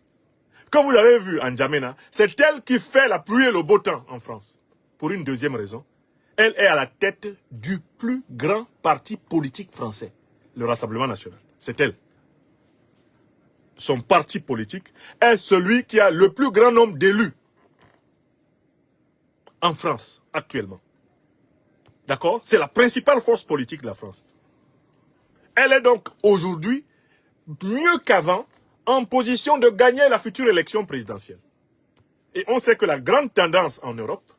comme vous l'avez vu en N'Djamena, c'est elle qui fait la pluie et le beau temps en France. Pour une deuxième raison, elle est à la tête du plus grand parti politique français, le Rassemblement national. C'est elle. Son parti politique est celui qui a le plus grand nombre d'élus en France actuellement. D'accord? C'est la principale force politique de la France. Elle est donc aujourd'hui, mieux qu'avant, en position de gagner la future élection présidentielle. Et on sait que la grande tendance en Europe,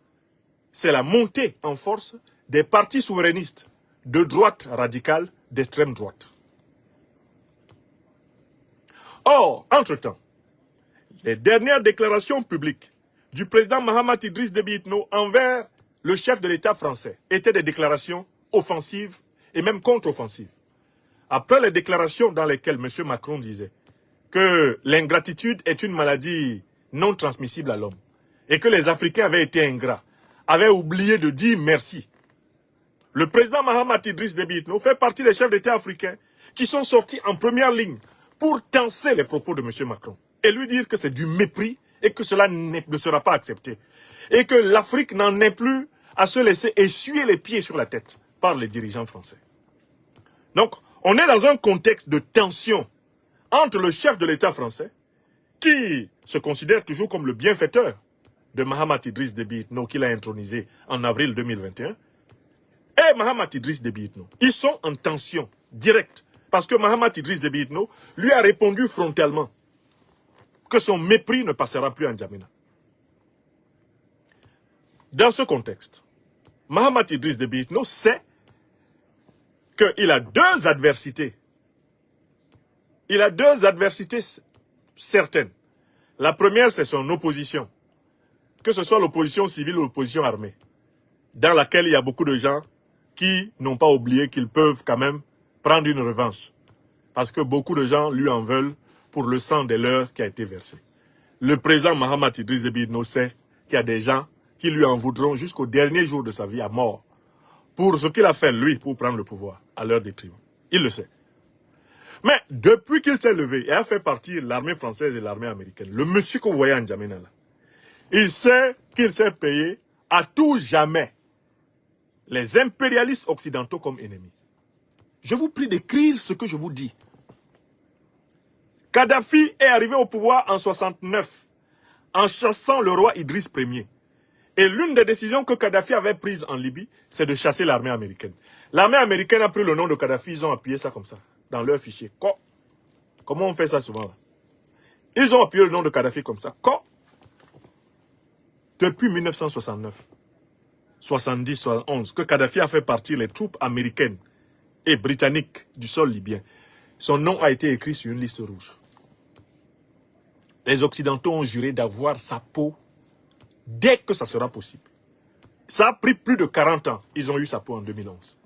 c'est la montée en force des partis souverainistes de droite radicale, d'extrême droite. Or, entre-temps, les dernières déclarations publiques du président Mahamat Idriss Déby Itno envers le chef de l'État français étaient des déclarations offensives et même contre-offensives. Après les déclarations dans lesquelles M. Macron disait que l'ingratitude est une maladie non transmissible à l'homme et que les Africains avaient été ingrats, avaient oublié de dire merci. Le président Mahamat Idriss Déby Itno fait partie des chefs d'État africains qui sont sortis en première ligne pour tenser les propos de M. Macron et lui dire que c'est du mépris et que cela ne sera pas accepté. Et que l'Afrique n'en est plus à se laisser essuyer les pieds sur la tête par les dirigeants français. Donc, on est dans un contexte de tension entre le chef de l'État français, qui se considère toujours comme le bienfaiteur de Mahamat Idriss Déby Itno, qu'il a intronisé en avril 2021, et Mahamat Idriss Déby Itno. Ils sont en tension directe, parce que Mahamat Idriss Déby Itno lui a répondu frontalement que son mépris ne passera plus en N'Djamena. Dans ce contexte, Mahamat Idriss Déby Itno sait qu'il a deux adversités. Il a deux adversités certaines. La première, c'est son opposition. Que ce soit l'opposition civile ou l'opposition armée, dans laquelle il y a beaucoup de gens qui n'ont pas oublié qu'ils peuvent quand même prendre une revanche. Parce que beaucoup de gens lui en veulent pour le sang des leurs qui a été versé. Le président Mahamat Idriss Déby Itno sait qu'il y a des gens qui lui en voudront jusqu'au dernier jour de sa vie à mort pour ce qu'il a fait, lui, pour prendre le pouvoir à leur détriment. Il le sait. Mais depuis qu'il s'est levé et a fait partir l'armée française et l'armée américaine, le monsieur que vous voyez en N'Djamena là, il sait qu'il s'est payé à tout jamais les impérialistes occidentaux comme ennemis. Je vous prie d'écrire ce que je vous dis. Kadhafi est arrivé au pouvoir en 69 en chassant le roi Idriss Ier. Et l'une des décisions que Kadhafi avait prises en Libye, c'est de chasser l'armée américaine. L'armée américaine a pris le nom de Kadhafi, ils ont appuyé ça comme ça, dans leur fichier. Comment on fait ça souvent là? Ils ont appuyé le nom de Kadhafi comme ça. Depuis 1969, 70, 71, que Kadhafi a fait partir les troupes américaines et britanniques du sol libyen. Son nom a été écrit sur une liste rouge. Les Occidentaux ont juré d'avoir sa peau dès que ça sera possible. Ça a pris plus de 40 ans. Ils ont eu sa peau en 2011.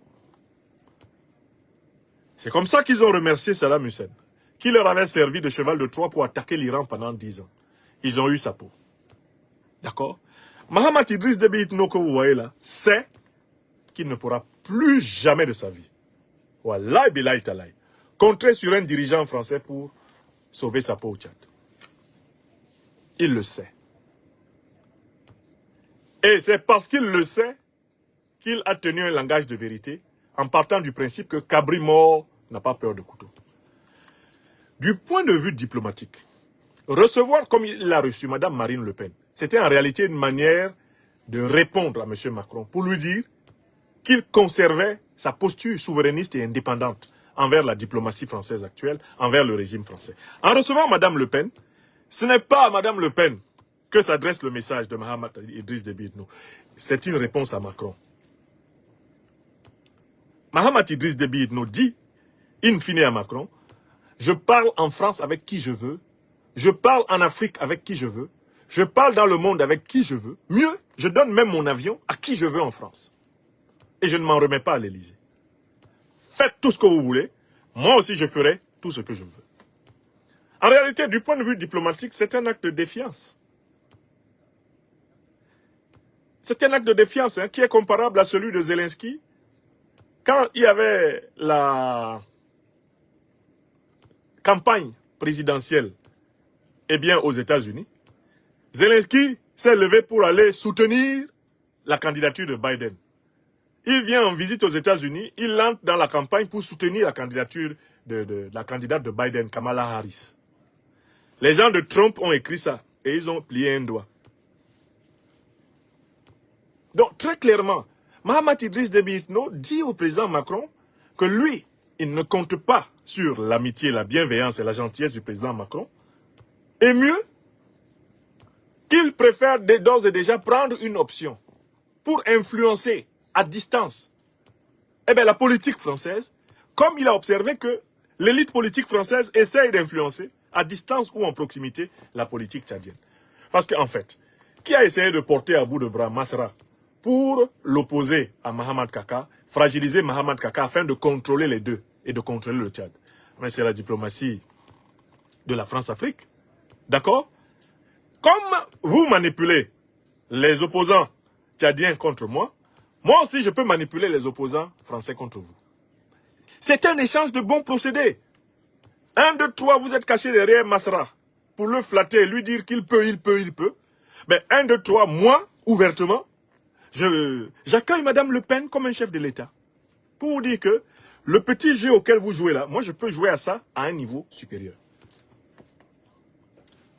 C'est comme ça qu'ils ont remercié Saddam Hussein, qui leur avait servi de cheval de Troie pour attaquer l'Iran pendant 10 ans. Ils ont eu sa peau. D'accord? Mahamat Idriss Déby Itno que vous voyez là, sait qu'il ne pourra plus jamais de sa vie, wallahi billahi talahi, compter sur un dirigeant français pour sauver sa peau au Tchad. Il le sait. Et c'est parce qu'il le sait qu'il a tenu un langage de vérité en partant du principe que cabri mort n'a pas peur de couteau. Du point de vue diplomatique, recevoir comme il l'a reçu Mme Marine Le Pen, c'était en réalité une manière de répondre à M. Macron pour lui dire qu'il conservait sa posture souverainiste et indépendante envers la diplomatie française actuelle, envers le régime français. En recevant Mme Le Pen, ce n'est pas à Mme Le Pen que s'adresse le message de Mahamat Idriss Déby Itno. C'est une réponse à Macron. Mahamat Idriss Déby Itno dit, in fine à Macron, je parle en France avec qui je veux, je parle en Afrique avec qui je veux, je parle dans le monde avec qui je veux. Mieux, je donne même mon avion à qui je veux en France. Et je ne m'en remets pas à l'Élysée. Faites tout ce que vous voulez, moi aussi je ferai tout ce que je veux. En réalité, du point de vue diplomatique, c'est un acte de défiance. C'est un acte de défiance qui est comparable à celui de Zelensky quand il y avait la campagne présidentielle aux États-Unis. Zelensky s'est levé pour aller soutenir la candidature de Biden. Il vient en visite aux États-Unis, il entre dans la campagne pour soutenir la candidature de la candidate de Biden, Kamala Harris. Les gens de Trump ont écrit ça et ils ont plié un doigt. Donc, très clairement, Mahamat Idriss Déby Itno dit au président Macron que lui, il ne compte pas sur l'amitié, la bienveillance et la gentillesse du président Macron. Et mieux, qu'il préfère d'ores et déjà prendre une option pour influencer à distance la politique française, comme il a observé que l'élite politique française essaye d'influencer à distance ou en proximité la politique tchadienne. Parce qu'en fait, qui a essayé de porter à bout de bras Masra pour l'opposer à Mahamat Kaka, fragiliser Mahamat Kaka afin de contrôler les deux et de contrôler le Tchad? Mais c'est la diplomatie de la France-Afrique. D'accord? Comme vous manipulez les opposants tchadiens contre moi, moi aussi je peux manipuler les opposants français contre vous. C'est un échange de bons procédés. 1, 2, 3, vous êtes caché derrière Masra pour le flatter et lui dire qu'il peut. Mais 1, 2, 3, moi, ouvertement, j'accueille Madame Le Pen comme un chef de l'État. Pour vous dire que le petit jeu auquel vous jouez là, moi je peux jouer à ça à un niveau supérieur.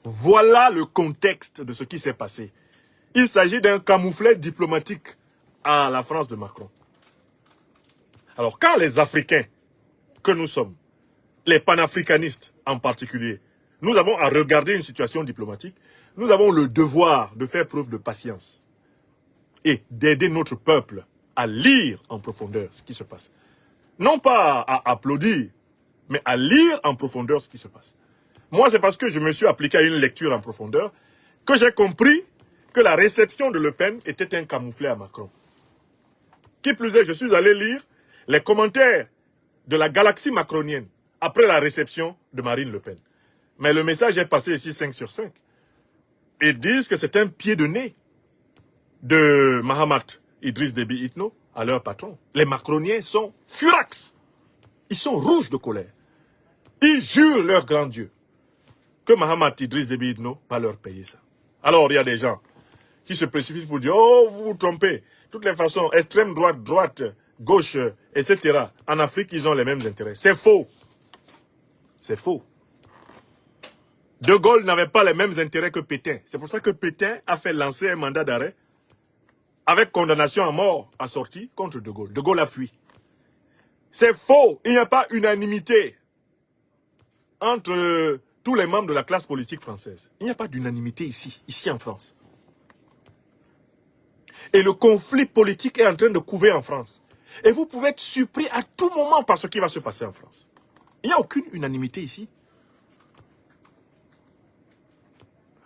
Voilà le contexte de ce qui s'est passé. Il s'agit d'un camouflet diplomatique à la France de Macron. Alors quand les Africains que nous sommes, les panafricanistes en particulier, nous avons à regarder une situation diplomatique, nous avons le devoir de faire preuve de patience et d'aider notre peuple à lire en profondeur ce qui se passe. Non pas à applaudir, mais à lire en profondeur ce qui se passe. Moi, c'est parce que je me suis appliqué à une lecture en profondeur que j'ai compris que la réception de Le Pen était un camouflet à Macron. Qui plus est, je suis allé lire les commentaires de la galaxie macronienne après la réception de Marine Le Pen. Mais le message est passé ici 5 sur 5. Ils disent que c'est un pied de nez de Mahamat Idriss Déby Itno à leur patron. Les macroniens sont furax. Ils sont rouges de colère. Ils jurent leur grand Dieu que Mahamat Idriss Déby Itno va leur payer ça. Alors il y a des gens qui se précipitent pour dire « Oh, vous vous trompez. De toutes les façons, extrême droite, droite, gauche, etc. En Afrique, ils ont les mêmes intérêts. » C'est faux. C'est faux. De Gaulle n'avait pas les mêmes intérêts que Pétain. C'est pour ça que Pétain a fait lancer un mandat d'arrêt avec condamnation à mort assortie contre De Gaulle. De Gaulle a fui. C'est faux. Il n'y a pas unanimité entre tous les membres de la classe politique française. Il n'y a pas d'unanimité ici en France. Et le conflit politique est en train de couver en France. Et vous pouvez être surpris à tout moment par ce qui va se passer en France. Il n'y a aucune unanimité ici.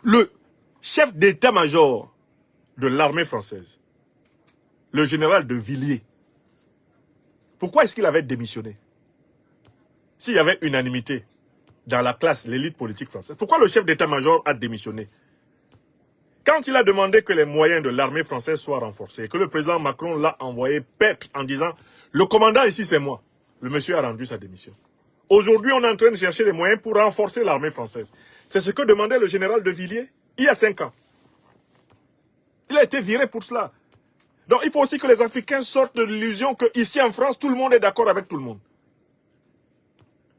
Le chef d'état-major de l'armée française, le général de Villiers, pourquoi est-ce qu'il avait démissionné? S'il y avait unanimité dans la classe, l'élite politique française, pourquoi le chef d'état-major a démissionné? Quand il a demandé que les moyens de l'armée française soient renforcés, que le président Macron l'a envoyé paître en disant « Le commandant ici, c'est moi », le monsieur a rendu sa démission. Aujourd'hui, on est en train de chercher les moyens pour renforcer l'armée française. C'est ce que demandait le général de Villiers il y a 5 ans. Il a été viré pour cela. Donc, il faut aussi que les Africains sortent de l'illusion qu'ici en France, tout le monde est d'accord avec tout le monde.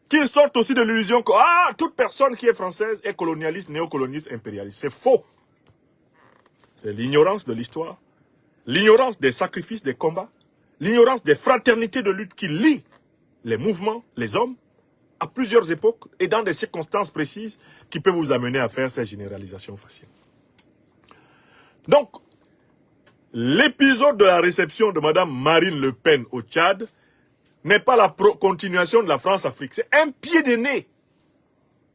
Qu'ils sortent aussi de l'illusion que toute personne qui est française est colonialiste, néocolonialiste, impérialiste. C'est faux. C'est l'ignorance de l'histoire, l'ignorance des sacrifices, des combats, l'ignorance des fraternités de lutte qui lient les mouvements, les hommes, à plusieurs époques et dans des circonstances précises qui peuvent vous amener à faire ces généralisations faciles. Donc, l'épisode de la réception de Mme Marine Le Pen au Tchad n'est pas la continuation de la France-Afrique. C'est un pied de nez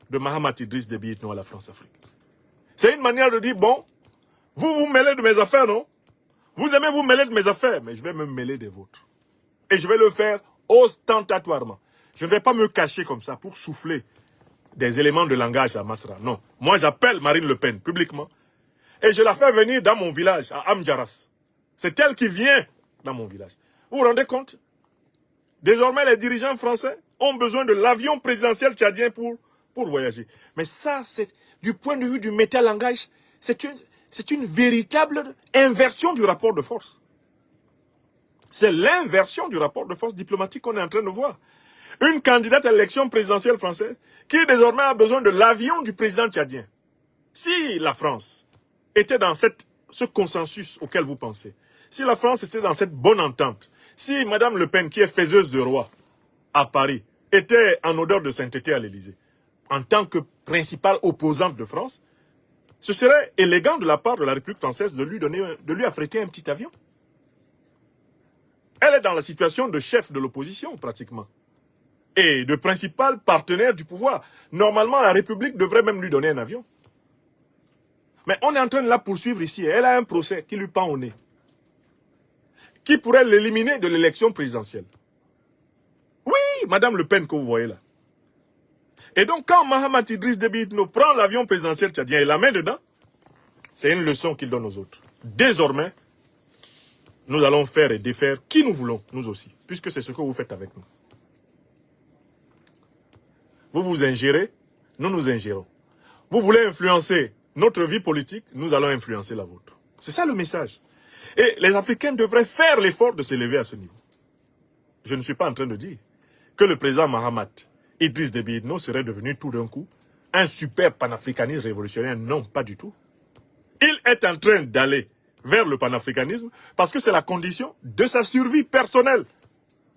de Mahamat Idriss Déby Itno à la France-Afrique. C'est une manière de dire, bon, vous vous mêlez de mes affaires, non? Vous aimez vous mêler de mes affaires, mais je vais me mêler des vôtres. Et je vais le faire ostentatoirement. Je ne vais pas me cacher comme ça pour souffler des éléments de langage à Masra. Non. Moi, j'appelle Marine Le Pen publiquement et je la fais venir dans mon village, à Amdjaras. C'est elle qui vient dans mon village. Vous vous rendez compte? Désormais, les dirigeants français ont besoin de l'avion présidentiel tchadien pour voyager. Mais ça, c'est du point de vue du métalangage, c'est une véritable inversion du rapport de force. C'est l'inversion du rapport de force diplomatique qu'on est en train de voir. Une candidate à l'élection présidentielle française qui désormais a besoin de l'avion du président tchadien. Si la France était dans ce consensus auquel vous pensez, si la France était dans cette bonne entente, si Mme Le Pen, qui est faiseuse de roi à Paris, était en odeur de sainteté à l'Élysée, en tant que principale opposante de France, ce serait élégant de la part de la République française de lui affréter un petit avion. Elle est dans la situation de chef de l'opposition, pratiquement. Et de principal partenaire du pouvoir. Normalement, la République devrait même lui donner un avion. Mais on est en train de la poursuivre ici. Elle a un procès qui lui pend au nez. Qui pourrait l'éliminer de l'élection présidentielle. Oui, Madame Le Pen que vous voyez là. Et donc, quand Mahamat Idriss Déby Itno prend l'avion présidentiel tchadien et la met dedans, c'est une leçon qu'il donne aux autres. Désormais, nous allons faire et défaire qui nous voulons, nous aussi, puisque c'est ce que vous faites avec nous. Vous vous ingérez, nous nous ingérons. Vous voulez influencer notre vie politique, nous allons influencer la vôtre. C'est ça le message. Et les Africains devraient faire l'effort de s'élever à ce niveau. Je ne suis pas en train de dire que le président Mahamat Idriss Déby Itno serait devenu tout d'un coup un super panafricaniste révolutionnaire. Non, pas du tout. Il est en train d'aller vers le panafricanisme parce que c'est la condition de sa survie personnelle,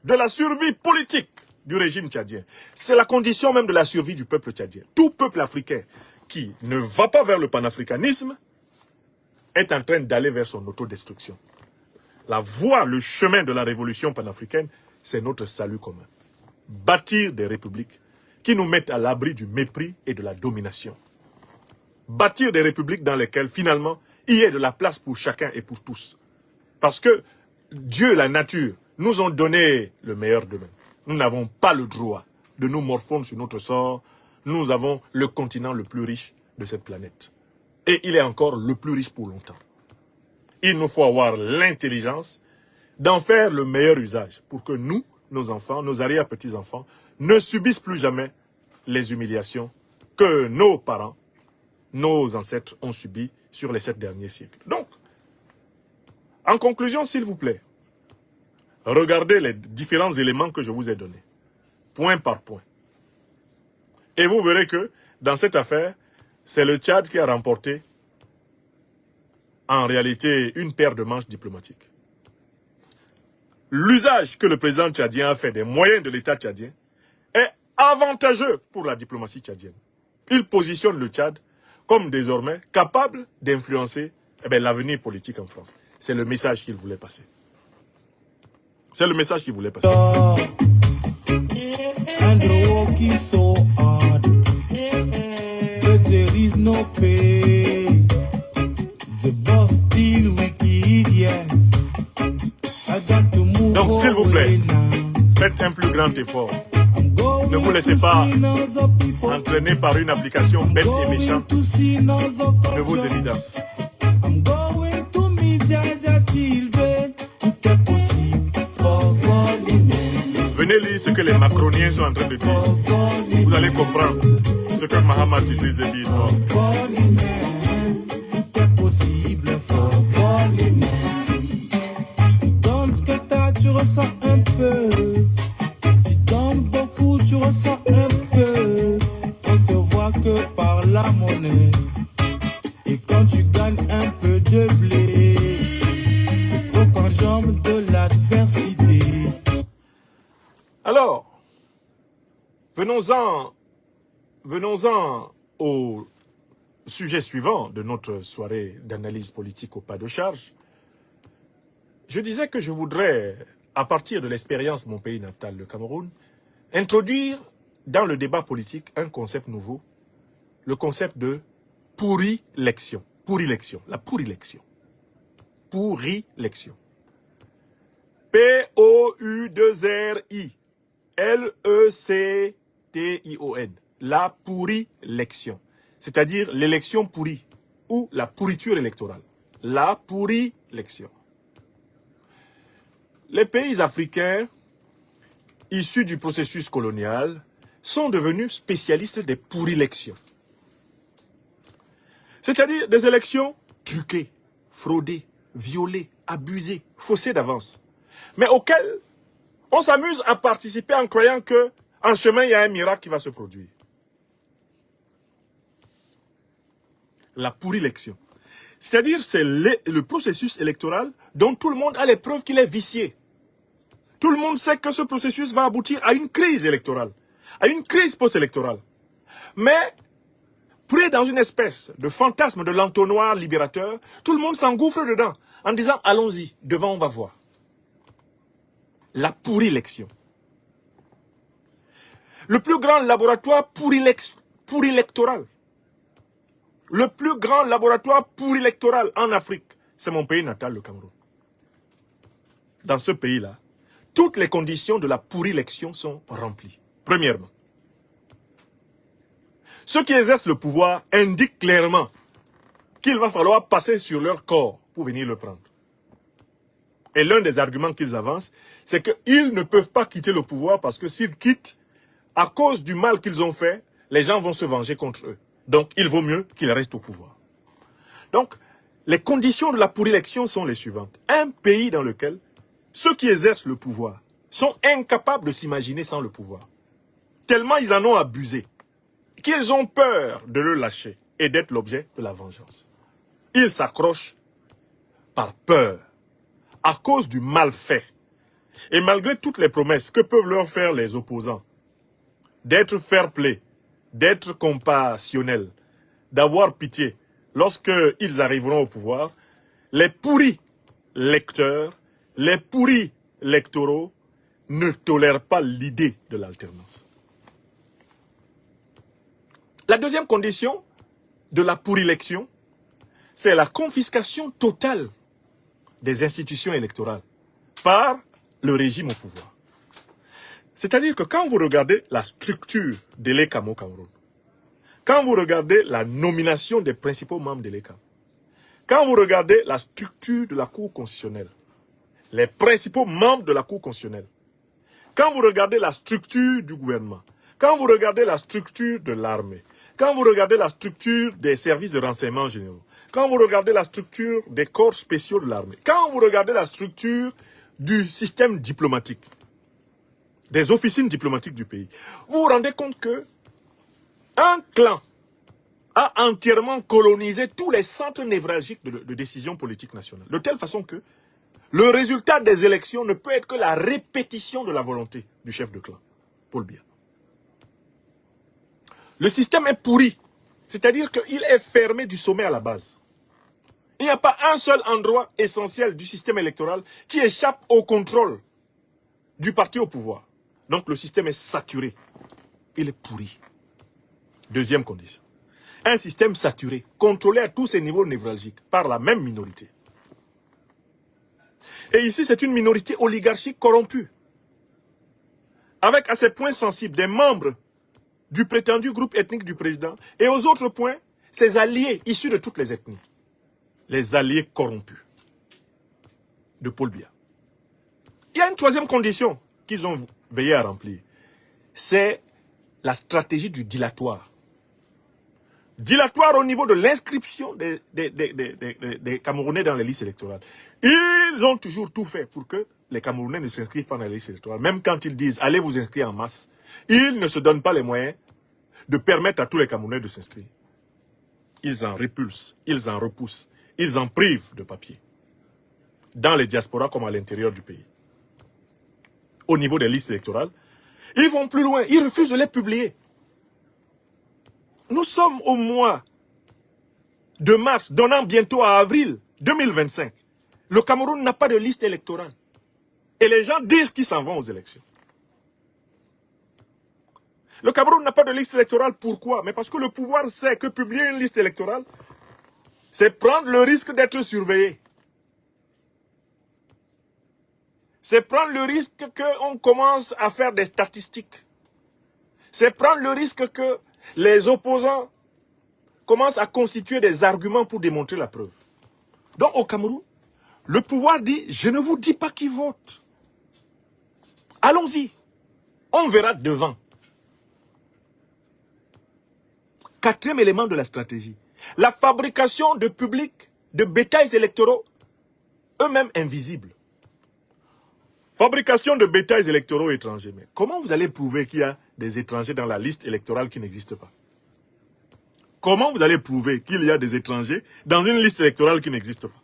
de la survie politique du régime tchadien. C'est la condition même de la survie du peuple tchadien. Tout peuple africain qui ne va pas vers le panafricanisme est en train d'aller vers son autodestruction. La voie, le chemin de la révolution panafricaine, c'est notre salut commun. Bâtir des républiques qui nous mettent à l'abri du mépris et de la domination. Bâtir des républiques dans lesquelles, finalement, il y ait de la place pour chacun et pour tous. Parce que Dieu, la nature, nous ont donné le meilleur d'eux-mêmes. Nous n'avons pas le droit de nous morfondre sur notre sort. Nous avons le continent le plus riche de cette planète. Et il est encore le plus riche pour longtemps. Il nous faut avoir l'intelligence d'en faire le meilleur usage pour que nous, nos enfants, nos arrière-petits-enfants, ne subissent plus jamais les humiliations que nos parents, nos ancêtres ont subies sur les 7 derniers siècles. Donc, en conclusion, s'il vous plaît, regardez les différents éléments que je vous ai donnés, point par point. Et vous verrez que, dans cette affaire, c'est le Tchad qui a remporté, en réalité, une paire de manches diplomatiques. L'usage que le président tchadien a fait des moyens de l'État tchadien est avantageux pour la diplomatie tchadienne. Il positionne le Tchad comme désormais capable d'influencer l'avenir politique en France. C'est le message qu'il voulait passer. C'est le message qu'il voulait passer. And the work is so hard, but there is no pay. The boss still wicked, yes. I got to move. Donc s'il vous plaît, faites un plus grand effort. Ne vous laissez pas entraîner par une application bête et méchante de vos évidences. Venez lire ce que les macroniens sont en train de dire. Vous allez comprendre ce que Mahamat Idriss Déby Itno. Dans ce que t'as, tu ressens un peu. Tu donnes beaucoup, tu ressens un peu. On se voit que par la monnaie. Et quand tu gagnes un peu de blé, tu croques en jambe de l'adversité. Alors, venons-en au sujet suivant de notre soirée d'analyse politique au pas de charge. Je disais que je voudrais à partir de l'expérience de mon pays natal, le Cameroun, introduire dans le débat politique un concept nouveau, le concept de pourri-lection. Pourri-lection, la pourri-lection. Pourri-lection. P-O-U-2-R-I. L-E-C-T-I-O-N. La pourri-lection. C'est-à-dire l'élection pourrie ou la pourriture électorale. La pourri-lection. Les pays africains issus du processus colonial sont devenus spécialistes des pourri-lections. C'est-à-dire des élections truquées, fraudées, violées, abusées, faussées d'avance. Mais auxquelles on s'amuse à participer en croyant qu'en chemin, il y a un miracle qui va se produire. La pourri-lection. C'est-à-dire c'est le processus électoral dont tout le monde a les preuves qu'il est vicié. Tout le monde sait que ce processus va aboutir à une crise électorale, à une crise post-électorale. Mais, pris dans une espèce de fantasme de l'entonnoir libérateur, tout le monde s'engouffre dedans en disant « allons-y, devant on va voir ». La pourri-lection. Le plus grand laboratoire pourri-électoral. Le plus grand laboratoire pourri-électoral en Afrique, c'est mon pays natal, le Cameroun. Dans ce pays-là, toutes les conditions de la pourri-élection sont remplies. Premièrement, ceux qui exercent le pouvoir indiquent clairement qu'il va falloir passer sur leur corps pour venir le prendre. Et l'un des arguments qu'ils avancent, c'est qu'ils ne peuvent pas quitter le pouvoir parce que s'ils quittent, à cause du mal qu'ils ont fait, les gens vont se venger contre eux. Donc, il vaut mieux qu'ils restent au pouvoir. Donc, les conditions de la pourri-élection sont les suivantes. Un pays dans lequel ceux qui exercent le pouvoir sont incapables de s'imaginer sans le pouvoir. Tellement ils en ont abusé, qu'ils ont peur de le lâcher et d'être l'objet de la vengeance. Ils s'accrochent par peur, à cause du mal fait. Et malgré toutes les promesses que peuvent leur faire les opposants, d'être fair-play, d'être compassionnels, d'avoir pitié lorsqu'ils arriveront au pouvoir, les pourris lecteurs, les pourris électoraux ne tolèrent pas l'idée de l'alternance. La deuxième condition de la pourri-élection, c'est la confiscation totale des institutions électorales par le régime au pouvoir. C'est-à-dire que quand vous regardez la structure de l'ECAM au Cameroun, quand vous regardez la nomination des principaux membres de l'ECAM, quand vous regardez la structure de la Cour constitutionnelle, les principaux membres de la Cour constitutionnelle, quand vous regardez la structure du gouvernement, quand vous regardez la structure de l'armée, quand vous regardez la structure des services de renseignement généraux, quand vous regardez la structure des corps spéciaux de l'armée, quand vous regardez la structure du système diplomatique, des officines diplomatiques du pays, vous vous rendez compte que un clan a entièrement colonisé tous les centres névralgiques de décision politique nationale. De telle façon que le résultat des élections ne peut être que la répétition de la volonté du chef de clan, Paul Biya. Le système est pourri, c'est-à-dire qu'il est fermé du sommet à la base. Il n'y a pas un seul endroit essentiel du système électoral qui échappe au contrôle du parti au pouvoir. Donc le système est saturé, il est pourri. Deuxième condition, un système saturé, contrôlé à tous ses niveaux névralgiques par la même minorité. Et ici, c'est une minorité oligarchique corrompue, avec à ses points sensibles des membres du prétendu groupe ethnique du président, et aux autres points, ses alliés issus de toutes les ethnies. Les alliés corrompus de Paul Biya. Il y a une troisième condition qu'ils ont veillé à remplir. C'est la stratégie du dilatoire. Dilatoire au niveau de l'inscription des Camerounais dans les listes électorales. Ils ont toujours tout fait pour que les Camerounais ne s'inscrivent pas dans les listes électorales. Même quand ils disent « allez vous inscrire en masse », ils ne se donnent pas les moyens de permettre à tous les Camerounais de s'inscrire. Ils en repulsent, ils en repoussent, ils en privent de papier. Dans les diasporas comme à l'intérieur du pays. Au niveau des listes électorales, ils vont plus loin, ils refusent de les publier. Nous sommes au mois de mars, donnant bientôt à avril 2025. Le Cameroun n'a pas de liste électorale. Et les gens disent qu'ils s'en vont aux élections. Le Cameroun n'a pas de liste électorale. Pourquoi? Mais parce que le pouvoir sait que publier une liste électorale, c'est prendre le risque d'être surveillé. C'est prendre le risque qu'on commence à faire des statistiques. C'est prendre le risque que les opposants commencent à constituer des arguments pour démontrer la preuve. Donc au Cameroun, le pouvoir dit, je ne vous dis pas qui vote. Allons-y. On verra devant. Quatrième élément de la stratégie. La fabrication de public, de bétails électoraux, eux-mêmes invisibles. Fabrication de bétails électoraux étrangers. Mais comment vous allez prouver qu'il y a des étrangers dans la liste électorale qui n'existe pas? Comment vous allez prouver qu'il y a des étrangers dans une liste électorale qui n'existe pas?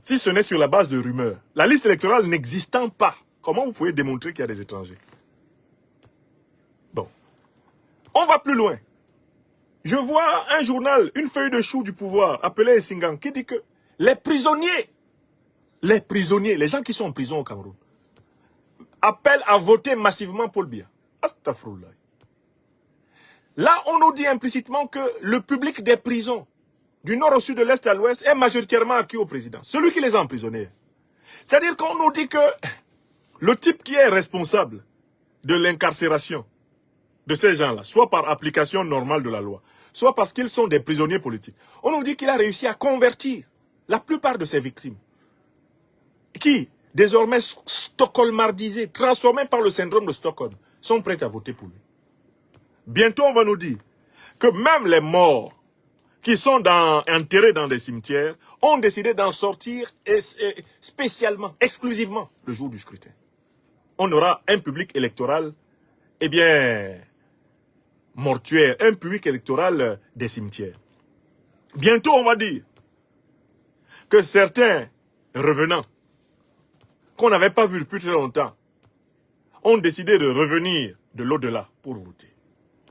Si ce n'est sur la base de rumeurs, la liste électorale n'existant pas, comment vous pouvez démontrer qu'il y a des étrangers? Bon. On va plus loin. Je vois un journal, une feuille de chou du pouvoir, appelée Singang, qui dit que les prisonniers, les gens qui sont en prison au Cameroun, appellent à voter massivement Paul Biya. Astaghfirullah. Là, on nous dit implicitement que le public des prisons, du nord au sud, de l'est à l'ouest, est majoritairement acquis au président. Celui qui les a emprisonnés. C'est-à-dire qu'on nous dit que le type qui est responsable de l'incarcération de ces gens-là, soit par application normale de la loi, soit parce qu'ils sont des prisonniers politiques, on nous dit qu'il a réussi à convertir la plupart de ses victimes, qui, désormais stockholmardisés, transformés par le syndrome de Stockholm, sont prêts à voter pour lui. Bientôt, on va nous dire que même les morts qui sont enterrés dans des cimetières ont décidé d'en sortir spécialement, exclusivement, le jour du scrutin. On aura un public électoral, eh bien, mortuaire, un public électoral des cimetières. Bientôt, on va dire que certains revenants, qu'on n'avait pas vus depuis très longtemps, ont décidé de revenir de l'au-delà pour voter.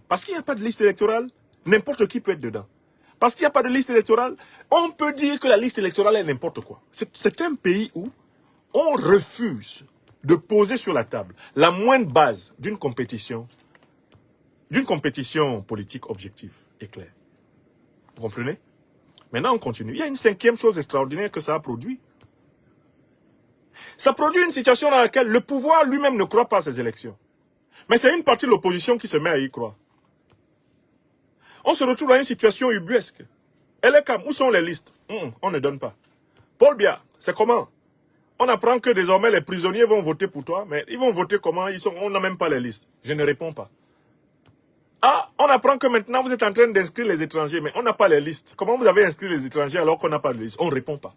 Parce qu'il n'y a pas de liste électorale, n'importe qui peut être dedans. Parce qu'il n'y a pas de liste électorale, on peut dire que la liste électorale est n'importe quoi. C'est un pays où on refuse de poser sur la table la moindre base d'une compétition politique objective et claire. Vous comprenez? Maintenant, on continue. Il y a une cinquième chose extraordinaire que ça a produit. Ça produit une situation dans laquelle le pouvoir lui-même ne croit pas à ces élections. Mais c'est une partie de l'opposition qui se met à y croire. On se retrouve dans une situation ubuesque. Elle est comme, où sont les listes? On ne donne pas. Paul Biya, c'est comment? On apprend que désormais les prisonniers vont voter pour toi, mais ils vont voter comment? On n'a même pas les listes. Je ne réponds pas. Ah, on apprend que maintenant vous êtes en train d'inscrire les étrangers, mais on n'a pas les listes. Comment vous avez inscrit les étrangers alors qu'on n'a pas de liste? On ne répond pas.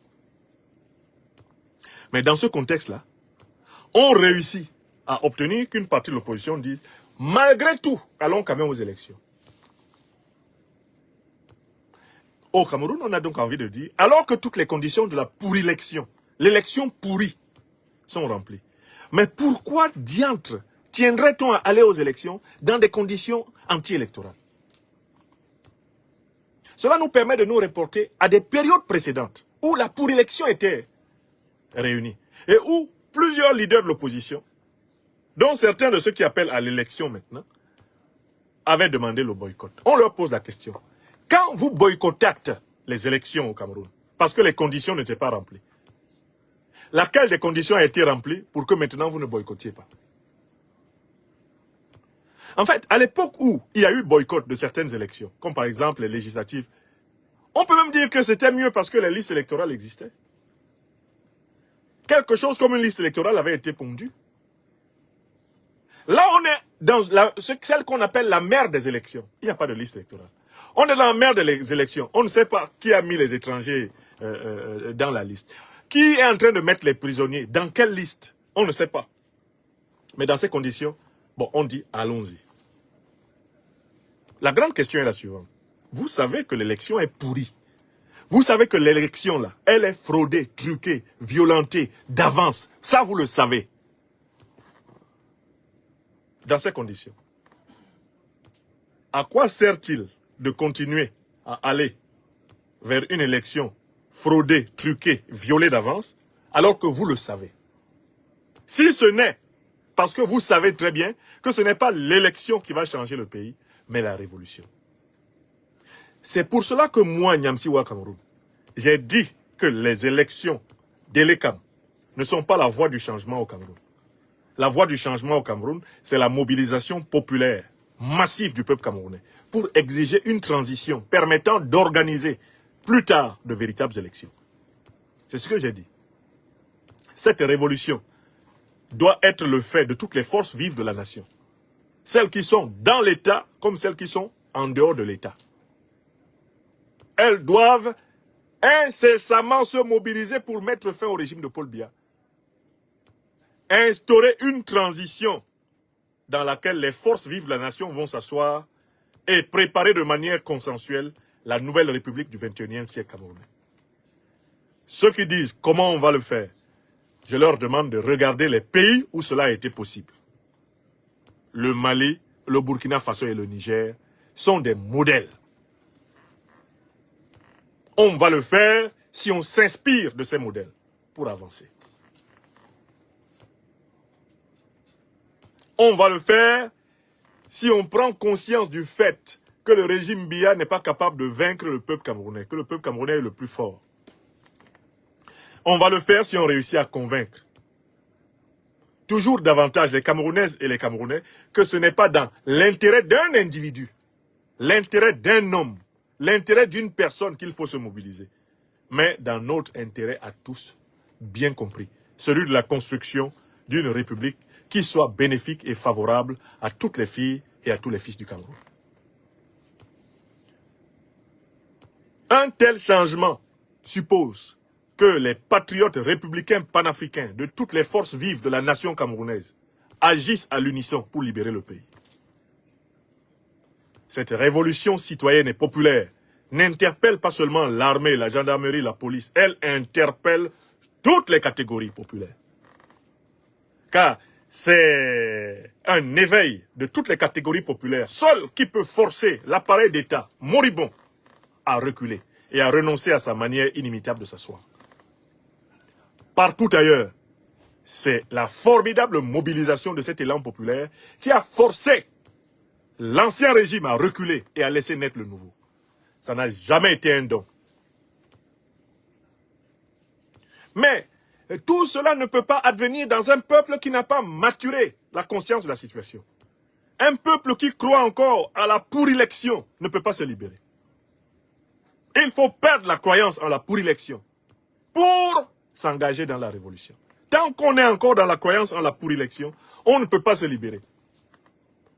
Mais dans ce contexte-là, on réussit à obtenir qu'une partie de l'opposition dise, malgré tout, allons quand même aux élections. Au Cameroun, on a donc envie de dire, alors que toutes les conditions de la pourrilection, l'élection pourrie, sont remplies. Mais pourquoi diantre tiendrait-on à aller aux élections dans des conditions anti-électorales? Cela nous permet de nous reporter à des périodes précédentes où la pourrilection était réunie et où plusieurs leaders de l'opposition, dont certains de ceux qui appellent à l'élection maintenant, avaient demandé le boycott. On leur pose la question. Quand vous boycottez les élections au Cameroun, parce que les conditions n'étaient pas remplies, laquelle des conditions a été remplie pour que maintenant vous ne boycottiez pas? En fait, à l'époque où il y a eu boycott de certaines élections, comme par exemple les législatives, on peut même dire que c'était mieux parce que les listes électorales existaient. Quelque chose comme une liste électorale avait été pondue. Là, on est dans celle qu'on appelle la mer des élections. Il n'y a pas de liste électorale. On est dans la mer des élections. On ne sait pas qui a mis les étrangers dans la liste. Qui est en train de mettre les prisonniers? Dans quelle liste? On ne sait pas. Mais dans ces conditions, bon, on dit allons-y. La grande question est la suivante. Vous savez que l'élection est pourrie. Vous savez que l'élection là, elle est fraudée, truquée, violentée, d'avance. Ça, vous le savez. Dans ces conditions, à quoi sert-il de continuer à aller vers une élection fraudé, truqué, violé d'avance, alors que vous le savez. Si ce n'est parce que vous savez très bien que ce n'est pas l'élection qui va changer le pays, mais la révolution. C'est pour cela que moi, Nyamsiwa Cameroun, j'ai dit que les élections d'Elekam ne sont pas la voie du changement au Cameroun. La voie du changement au Cameroun, c'est la mobilisation populaire massive du peuple camerounais pour exiger une transition permettant d'organiser plus tard de véritables élections. C'est ce que j'ai dit. Cette révolution doit être le fait de toutes les forces vives de la nation. Celles qui sont dans l'État comme celles qui sont en dehors de l'État. Elles doivent incessamment se mobiliser pour mettre fin au régime de Paul Biya. Instaurer une transition dans laquelle les forces vives de la nation vont s'asseoir et préparer de manière consensuelle la nouvelle république du 21e siècle camerounais. Ceux qui disent comment on va le faire, je leur demande de regarder les pays où cela a été possible. Le Mali, le Burkina Faso et le Niger sont des modèles. On va le faire si on s'inspire de ces modèles pour avancer. On va le faire si on prend conscience du fait que le régime Biya n'est pas capable de vaincre le peuple camerounais, que le peuple camerounais est le plus fort. On va le faire si on réussit à convaincre toujours davantage les Camerounaises et les Camerounais que ce n'est pas dans l'intérêt d'un individu, l'intérêt d'un homme, l'intérêt d'une personne qu'il faut se mobiliser, mais dans notre intérêt à tous, bien compris, celui de la construction d'une république qui soit bénéfique et favorable à toutes les filles et à tous les fils du Cameroun. Un tel changement suppose que les patriotes républicains panafricains de toutes les forces vives de la nation camerounaise agissent à l'unisson pour libérer le pays. Cette révolution citoyenne et populaire n'interpelle pas seulement l'armée, la gendarmerie, la police, elle interpelle toutes les catégories populaires. Car c'est un éveil de toutes les catégories populaires, seul qui peut forcer l'appareil d'État moribond à reculer et à renoncer à sa manière inimitable de s'asseoir. Partout ailleurs, c'est la formidable mobilisation de cet élan populaire qui a forcé l'ancien régime à reculer et à laisser naître le nouveau. Ça n'a jamais été un don. Mais tout cela ne peut pas advenir dans un peuple qui n'a pas maturé la conscience de la situation. Un peuple qui croit encore à la pourrilection ne peut pas se libérer. Il faut perdre la croyance en la pourrilection pour s'engager dans la révolution. Tant qu'on est encore dans la croyance en la pourrilection, on ne peut pas se libérer.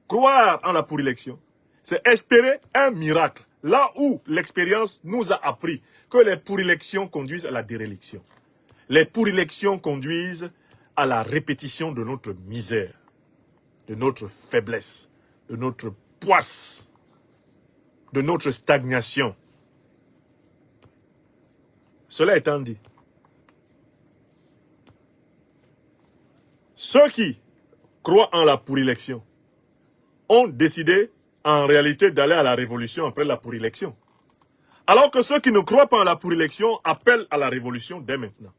Croire en la pourrilection, c'est espérer un miracle. Là où l'expérience nous a appris que les pourrilections conduisent à la déréliction. Les pourrilections conduisent à la répétition de notre misère, de notre faiblesse, de notre poisse, de notre stagnation. Cela étant dit, ceux qui croient en la pourrilection ont décidé en réalité d'aller à la révolution après la pourrilection. Alors que ceux qui ne croient pas en la pourrilection appellent à la révolution dès maintenant.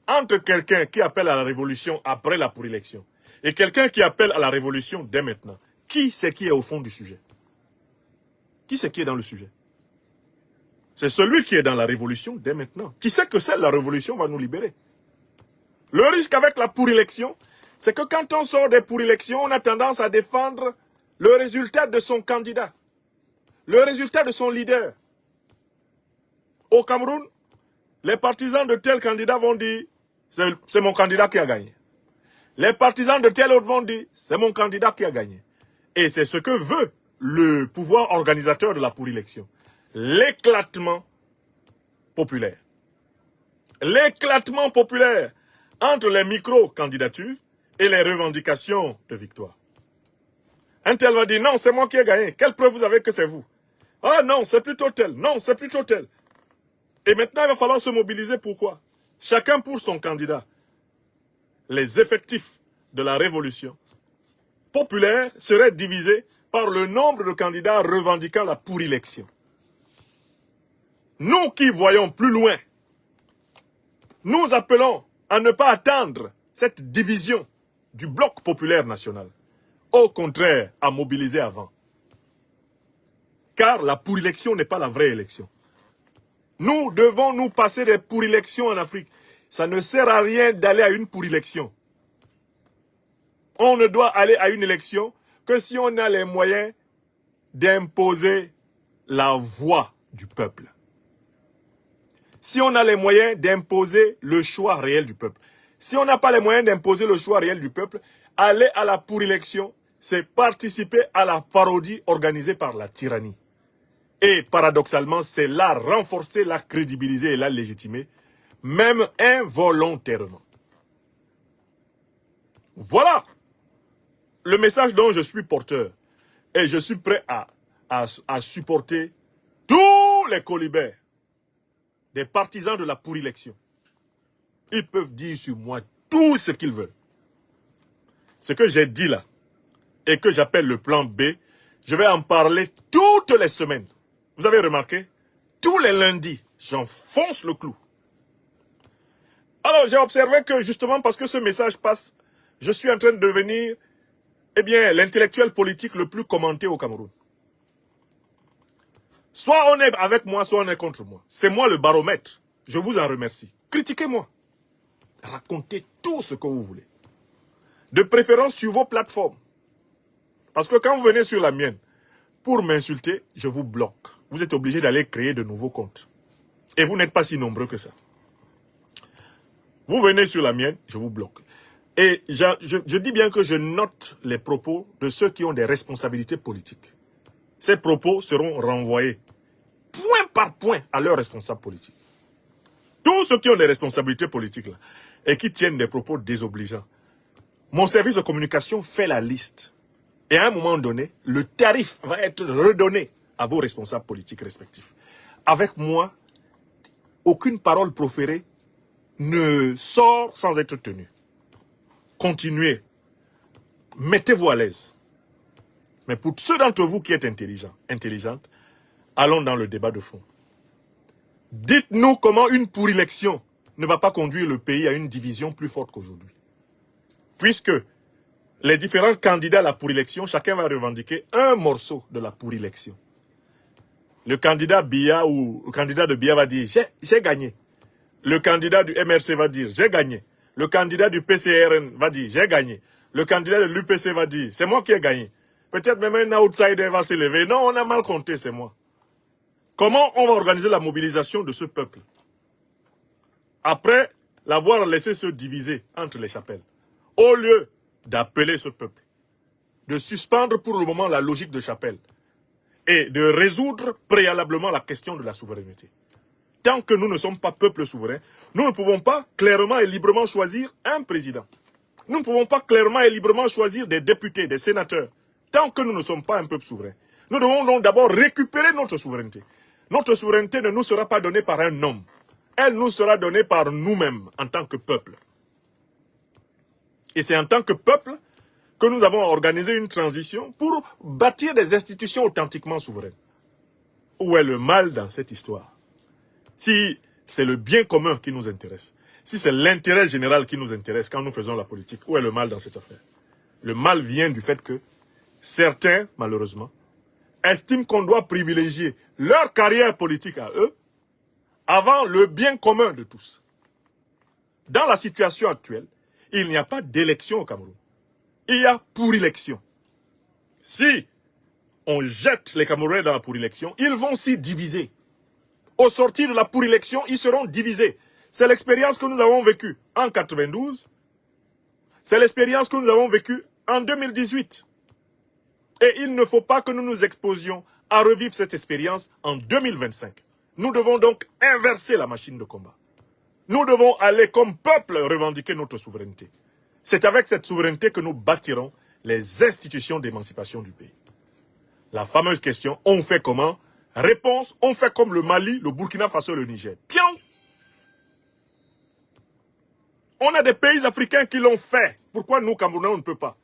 Entre quelqu'un qui appelle à la révolution après la pourrilection et quelqu'un qui appelle à la révolution dès maintenant, qui c'est qui est au fond du sujet? Qui c'est qui est dans le sujet? C'est celui qui est dans la révolution dès maintenant. Qui sait que la révolution va nous libérer? Le risque avec la pourrilection, c'est que quand on sort des pourrilections, on a tendance à défendre le résultat de son candidat, le résultat de son leader. Au Cameroun, les partisans de tel candidat vont dire « c'est mon candidat qui a gagné ». Les partisans de tel autre vont dire « c'est mon candidat qui a gagné ». Et c'est ce que veut le pouvoir organisateur de la pourrilection. L'éclatement populaire. L'éclatement populaire entre les micro-candidatures et les revendications de victoire. Un tel va dire, non, c'est moi qui ai gagné. Quelle preuve vous avez que c'est vous? Ah non, c'est plutôt tel. Non, c'est plutôt tel. Et maintenant, il va falloir se mobiliser. Pourquoi? Chacun pour son candidat. Les effectifs de la révolution populaire seraient divisés par le nombre de candidats revendiquant la pourrilection. Nous qui voyons plus loin, nous appelons à ne pas attendre cette division du bloc populaire national. Au contraire, à mobiliser avant. Car la pour-élection n'est pas la vraie élection. Nous devons nous passer des pour-élections en Afrique. Ça ne sert à rien d'aller à une pour-élection. On ne doit aller à une élection que si on a les moyens d'imposer la voix du peuple. Si on a les moyens d'imposer le choix réel du peuple. Si on n'a pas les moyens d'imposer le choix réel du peuple, aller à la pour-élection, c'est participer à la parodie organisée par la tyrannie. Et paradoxalement, c'est là renforcer, la crédibiliser et la légitimer, même involontairement. Voilà le message dont je suis porteur. Et je suis prêt à supporter tous les colibets des partisans de la pour-élection. Ils peuvent dire sur moi tout ce qu'ils veulent. Ce que j'ai dit là, et que j'appelle le plan B, je vais en parler toutes les semaines. Vous avez remarqué? Tous les lundis, j'enfonce le clou. Alors, j'ai observé que justement, parce que ce message passe, je suis en train de devenir, eh bien, l'intellectuel politique le plus commenté au Cameroun. Soit on est avec moi, soit on est contre moi. C'est moi le baromètre. Je vous en remercie. Critiquez-moi. Racontez tout ce que vous voulez. De préférence sur vos plateformes. Parce que quand vous venez sur la mienne, pour m'insulter, je vous bloque. Vous êtes obligé d'aller créer de nouveaux comptes. Et vous n'êtes pas si nombreux que ça. Vous venez sur la mienne, je vous bloque. Et je dis bien que je note les propos de ceux qui ont des responsabilités politiques. Ces propos seront renvoyés point par point à leurs responsables politiques. Tous ceux qui ont des responsabilités politiques là, et qui tiennent des propos désobligeants. Mon service de communication fait la liste. Et à un moment donné, le tarif va être redonné à vos responsables politiques respectifs. Avec moi, aucune parole proférée ne sort sans être tenue. Continuez. Mettez-vous à l'aise. Mais pour ceux d'entre vous qui êtes intelligentes, allons dans le débat de fond. Dites-nous comment une pour-élection ne va pas conduire le pays à une division plus forte qu'aujourd'hui. Puisque les différents candidats à la pour-élection, chacun va revendiquer un morceau de la pour-élection. Le candidat Biya ou le candidat de Biya va dire « j'ai gagné ». Le candidat du MRC va dire « j'ai gagné ». Le candidat du PCRN va dire « j'ai gagné ». Le candidat de l'UPC va dire « c'est moi qui ai gagné ». Peut-être même un outsider va se lever. Non, on a mal compté, c'est moi. Comment on va organiser la mobilisation de ce peuple? Après l'avoir laissé se diviser entre les chapelles. Au lieu d'appeler ce peuple, de suspendre pour le moment la logique de chapelle et de résoudre préalablement la question de la souveraineté. Tant que nous ne sommes pas peuple souverain, nous ne pouvons pas clairement et librement choisir un président. Nous ne pouvons pas clairement et librement choisir des députés, des sénateurs. Tant que nous ne sommes pas un peuple souverain. Nous devons donc d'abord récupérer notre souveraineté. Notre souveraineté ne nous sera pas donnée par un homme. Elle nous sera donnée par nous-mêmes en tant que peuple. Et c'est en tant que peuple que nous avons organisé une transition pour bâtir des institutions authentiquement souveraines. Où est le mal dans cette histoire? Si c'est le bien commun qui nous intéresse, si c'est l'intérêt général qui nous intéresse quand nous faisons la politique, où est le mal dans cette affaire? Le mal vient du fait que certains, malheureusement, estiment qu'on doit privilégier leur carrière politique à eux avant le bien commun de tous. Dans la situation actuelle, il n'y a pas d'élection au Cameroun. Il y a pour-élection. Si on jette les Camerounais dans la pour-élection, ils vont s'y diviser. Au sortir de la pour-élection, ils seront divisés. C'est l'expérience que nous avons vécue en 92. C'est l'expérience que nous avons vécue en 2018. Et il ne faut pas que nous nous exposions à revivre cette expérience en 2025. Nous devons donc inverser la machine de combat. Nous devons aller comme peuple revendiquer notre souveraineté. C'est avec cette souveraineté que nous bâtirons les institutions d'émancipation du pays. La fameuse question, on fait comment? Réponse, on fait comme le Mali, le Burkina Faso et le Niger. Pion! On a des pays africains qui l'ont fait. Pourquoi nous, Camerounais, on ne peut pas?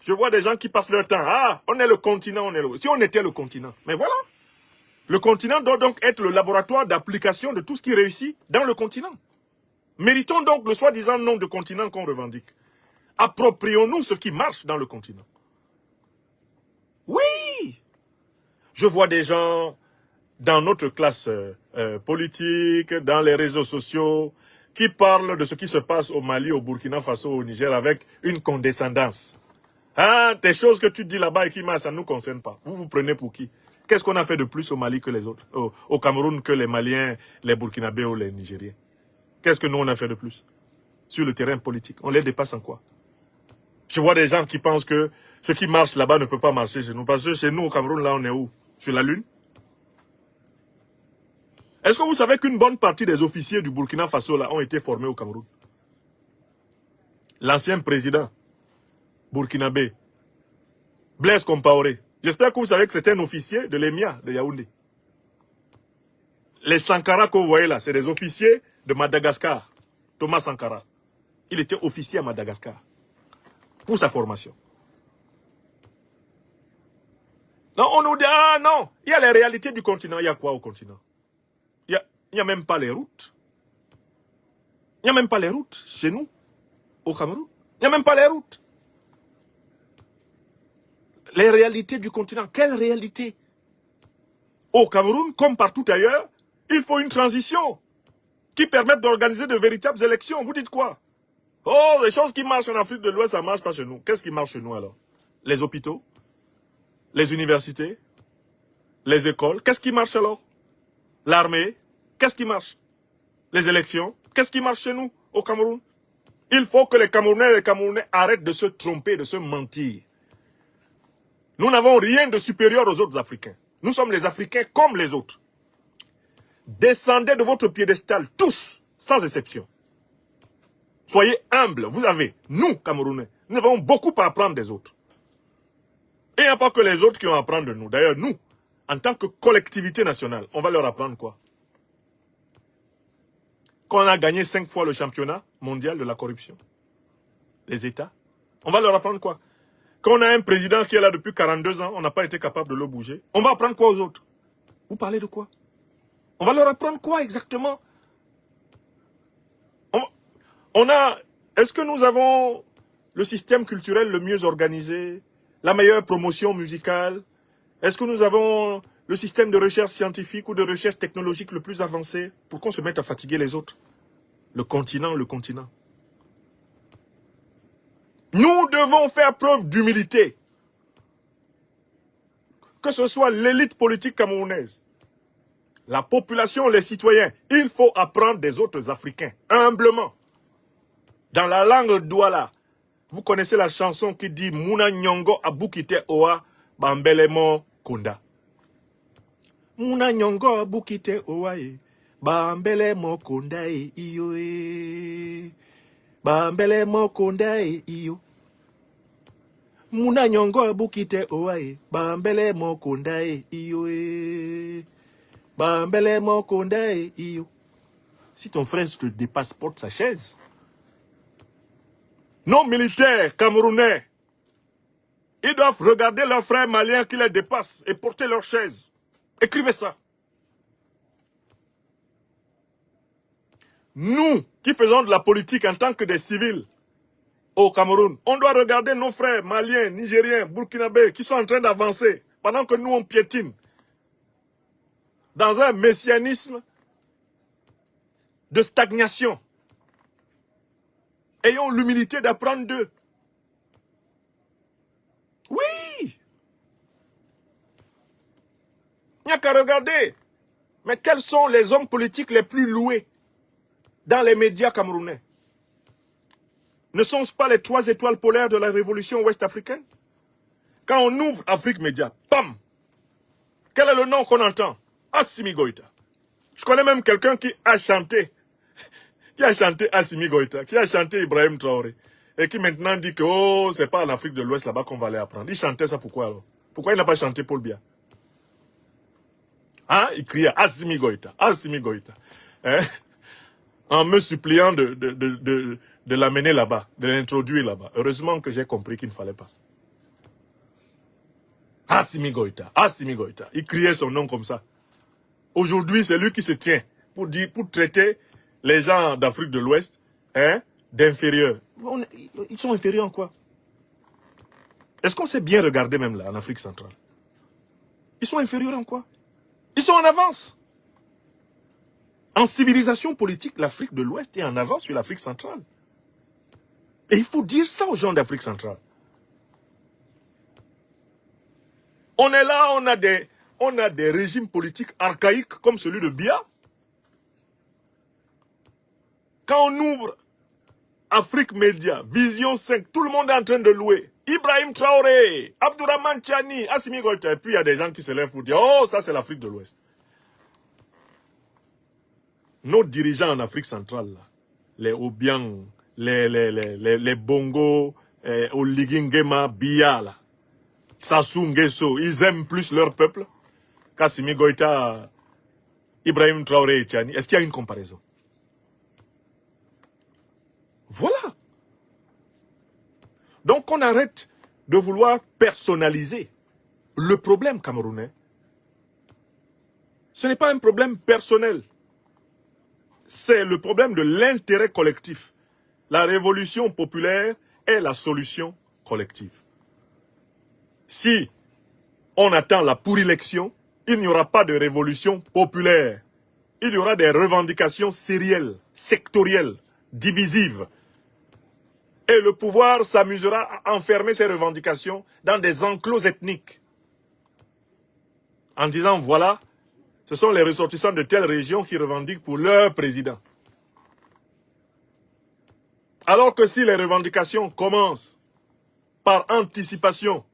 Je vois des gens qui passent leur temps. Ah, on est le continent, on est le... Si on était le continent. Mais voilà. Le continent doit donc être le laboratoire d'application de tout ce qui réussit dans le continent. Méritons donc le soi-disant nom de continent qu'on revendique. Approprions-nous ce qui marche dans le continent. Oui! Je vois des gens dans notre classe politique, dans les réseaux sociaux, qui parlent de ce qui se passe au Mali, au Burkina Faso, au Niger avec une condescendance. Ah, des choses que tu dis là-bas et qui marchent, ça ne nous concerne pas. Vous vous prenez pour qui? Qu'est-ce qu'on a fait de plus au Mali que les autres? Au Cameroun que les Maliens, les Burkinabés ou les Nigériens? Qu'est-ce que nous on a fait de plus? Sur le terrain politique, on les dépasse en quoi? Je vois des gens qui pensent que ce qui marche là-bas ne peut pas marcher chez nous. Parce que chez nous, au Cameroun, là, on est où? Sur la Lune? Est-ce que vous savez qu'une bonne partie des officiers du Burkina Faso là, ont été formés au Cameroun? L'ancien président burkinabé, Blaise Compaoré. J'espère que vous savez que c'était un officier de l'EMIA de Yaoundé. Les Sankara que vous voyez là, c'est des officiers de Madagascar. Thomas Sankara. Il était officier à Madagascar. Pour sa formation. Non, on nous dit, ah non, il y a les réalités du continent. Il y a quoi au continent? Il n'y a même pas les routes. Il n'y a même pas les routes chez nous, au Cameroun. Il n'y a même pas les routes. Les réalités du continent. Quelle réalité? Au Cameroun, comme partout ailleurs, il faut une transition qui permette d'organiser de véritables élections. Vous dites quoi? Oh, les choses qui marchent en Afrique de l'Ouest, ça ne marche pas chez nous. Qu'est-ce qui marche chez nous alors? Les hôpitaux? Les universités? Les écoles? Qu'est-ce qui marche alors? L'armée? Qu'est-ce qui marche? Les élections? Qu'est-ce qui marche chez nous, au Cameroun? Il faut que les Camerounais et les Camerounais arrêtent de se tromper, de se mentir. Nous n'avons rien de supérieur aux autres Africains. Nous sommes les Africains comme les autres. Descendez de votre piédestal, tous, sans exception. Soyez humbles, vous avez, nous, Camerounais, nous avons beaucoup à apprendre des autres. Et il n'y a pas que les autres qui ont à apprendre de nous. D'ailleurs, nous, en tant que collectivité nationale, on va leur apprendre quoi? Qu'on a gagné 5 fois le championnat mondial de la corruption. Les États. On va leur apprendre quoi? Qu'on a un président qui est là depuis 42 ans, on n'a pas été capable de le bouger. On va apprendre quoi aux autres? Vous parlez de quoi? On va leur apprendre quoi exactement? Est-ce que nous avons le système culturel le mieux organisé? La meilleure promotion musicale? Est-ce que nous avons le système de recherche scientifique ou de recherche technologique le plus avancé? Pour qu'on se mette à fatiguer les autres? Le continent. Nous devons faire preuve d'humilité. Que ce soit l'élite politique camerounaise, la population, les citoyens, il faut apprendre des autres Africains, humblement. Dans la langue douala, vous connaissez la chanson qui dit « Muna nyongo abukite oa bambelemo kunda ». Muna nyongo abukite oa bambelemo kunda iyo bambelemo kunda iyo. Muna nyongo abukite oa bambelemo kunda iyo bambelemo kunda iyo. Si ton frère te dépasse, porte sa chaise. Nos militaires camerounais, ils doivent regarder leurs frères maliens qui les dépassent et porter leur chaise. Écrivez ça. Nous, qui faisons de la politique en tant que des civils au Cameroun, on doit regarder nos frères maliens, nigériens, burkinabés qui sont en train d'avancer pendant que nous on piétine dans un messianisme de stagnation. Ayons l'humilité d'apprendre d'eux. Oui! Il n'y a qu'à regarder. Mais quels sont les hommes politiques les plus loués dans les médias camerounais? Ne sont-ce pas les 3 étoiles polaires de la révolution ouest-africaine? Quand on ouvre Afrique Média, pam! Quel est le nom qu'on entend? Assimi Goïta. Je connais même quelqu'un qui a chanté Assimi Goïta, qui a chanté Ibrahim Traoré, et qui maintenant dit que oh, c'est pas en Afrique de l'Ouest là-bas qu'on va aller apprendre. Il chantait ça pourquoi alors? Pourquoi il n'a pas chanté Paul Biya? Hein? Il criait Assimi Goïta, Assimi Goïta. Hein? En me suppliant de l'amener là-bas, de l'introduire là-bas. Heureusement que j'ai compris qu'il ne fallait pas. Assimi Goïta, Assimi Goïta. Il criait son nom comme ça. Aujourd'hui, c'est lui qui se tient pour traiter les gens d'Afrique de l'Ouest d'inférieurs. Ils sont inférieurs en quoi? Est-ce qu'on s'est bien regardé même là, en Afrique centrale? Ils sont inférieurs en quoi? Ils sont en avance. En civilisation politique, l'Afrique de l'Ouest est en avance sur l'Afrique centrale. Et il faut dire ça aux gens d'Afrique centrale. On est là, on a des régimes politiques archaïques comme celui de Biya. Quand on ouvre Afrique Média, Vision 5, tout le monde est en train de louer. Ibrahim Traoré, Abdourahmane Tchani, Assimi Goïta. Et puis il y a des gens qui se lèvent pour dire, oh, ça c'est l'Afrique de l'Ouest. Nos dirigeants en Afrique centrale, là, les Obiang, les Bongo, Oligingema, Biya, là, Sassou Nguesso, ils aiment plus leur peuple qu'Assimi Goïta, Ibrahim Traoré et Tchani. Est-ce qu'il y a une comparaison? Voilà. Donc on arrête de vouloir personnaliser le problème camerounais. Ce n'est pas un problème personnel. C'est le problème de l'intérêt collectif. La révolution populaire est la solution collective. Si on attend la pour-élection, il n'y aura pas de révolution populaire. Il y aura des revendications sérielles, sectorielles, divisives. Et le pouvoir s'amusera à enfermer ces revendications dans des enclos ethniques. En disant, voilà, ce sont les ressortissants de telle région qui revendiquent pour leur président. Alors que si les revendications commencent par anticipation,